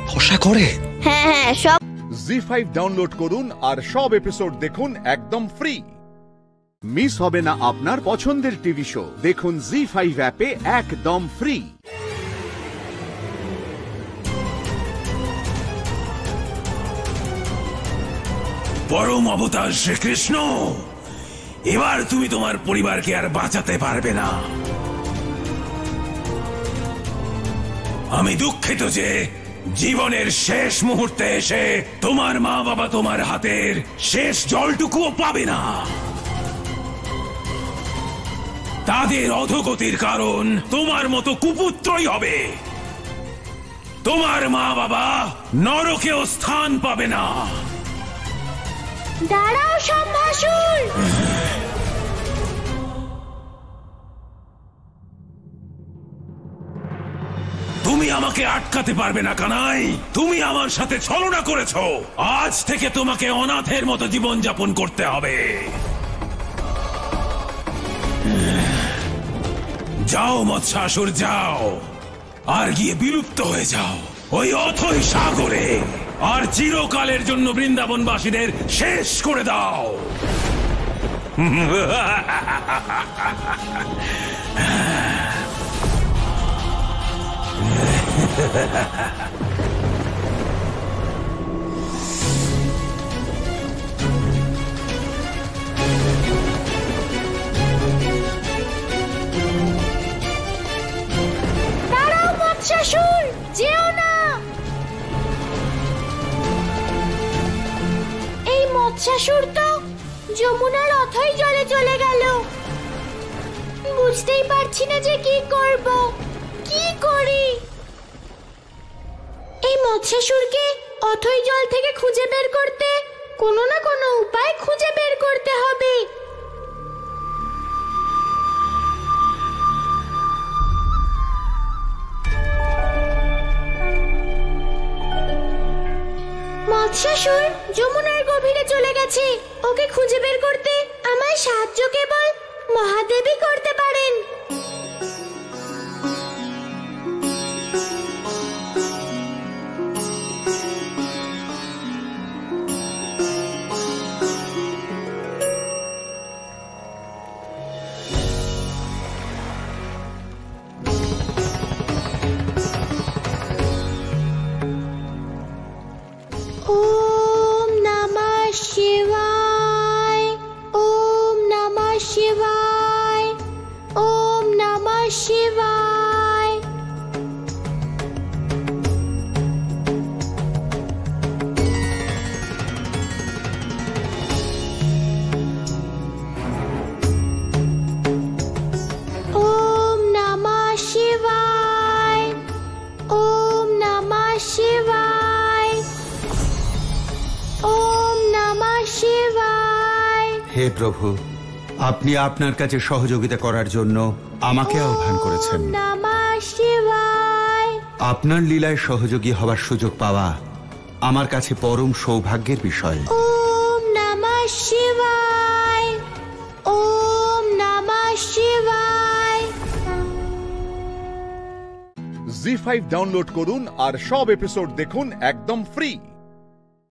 ভরসা করে? হ্যাঁ হ্যাঁ, সব। জি5 ডাউনলোড করুন আর সব এপিসোড দেখুন একদম ফ্রি। মিস হবে না আপনার পছন্দের টিভি শো, দেখুন জি5 অ্যাপে একদম ফ্রি। পরম অবতার শ্রীকৃষ্ণ, এবার তুমি তোমার পরিবারকে আর বাঁচাতে পারবে না। আমি দুঃখিত যে জীবনের শেষ মুহূর্তে এসে তোমার মা বাবা তোমার হাতের শেষ জলটুকুও পাবে না। তাদের অধোগতির কারণ তোমার মতো কুপুত্রই হবে। তোমার মা বাবা নরকেও স্থান পাবে না। দাঁড়াও সম্ভাষণ। তুমি আমাকে আটকাতে পারবে না কানাই। তুমি আমার সাথে ছলনা করেছো। আজ থেকে তোমাকে অনাথের মতো জীবন যাপন করতে হবে। যাও মৎস্যাসুর, যাও আর গিয়ে বিলুপ্ত হয়ে যাও ওই অথই সাগরে, আর চিরকালের জন্য বৃন্দাবনবাসীদের শেষ করে দাও। দাঁড়াও মৎস্যাসুর, যেও না। এই মৎস্যাসুর তো যমুনার অথই জলে চলে গেল। বুঝতেই পারছি না যে কি করব, কি করি। এই মৎস্যাসুরকে অথই জল থেকে খুঁজে বের করতে কোনো না কোনো উপায় খুঁজে বের করতে হবে। মৎস্যাসুর যমুনার গভীরে চলে গেছে। ওকে খুঁজে বের করতে আমায় সাহায্য কেবল মহাদেবী করতে পারেন। ओम नमः शिवाय, ओम नमः शिवाय, ओम नमः शिवाय। ओम नमः शिवाय, ओम नमः शिवाय, ओम नमः शिवाय। হে প্রভু, আপনি আপনার কাছে সহযোগিতা করার জন্য আমাকে আহ্বান করেছেন। नमः शिवाय। আপনার লীলায় সহযোগী হওয়ার সুযোগ পাওয়া আমার কাছে পরম সৌভাগ্যের বিষয়। ओम नमः शिवाय, ओम नमः शिवाय। জি5 ডাউনলোড করুন আর সব এপিসোড দেখুন একদম ফ্রি।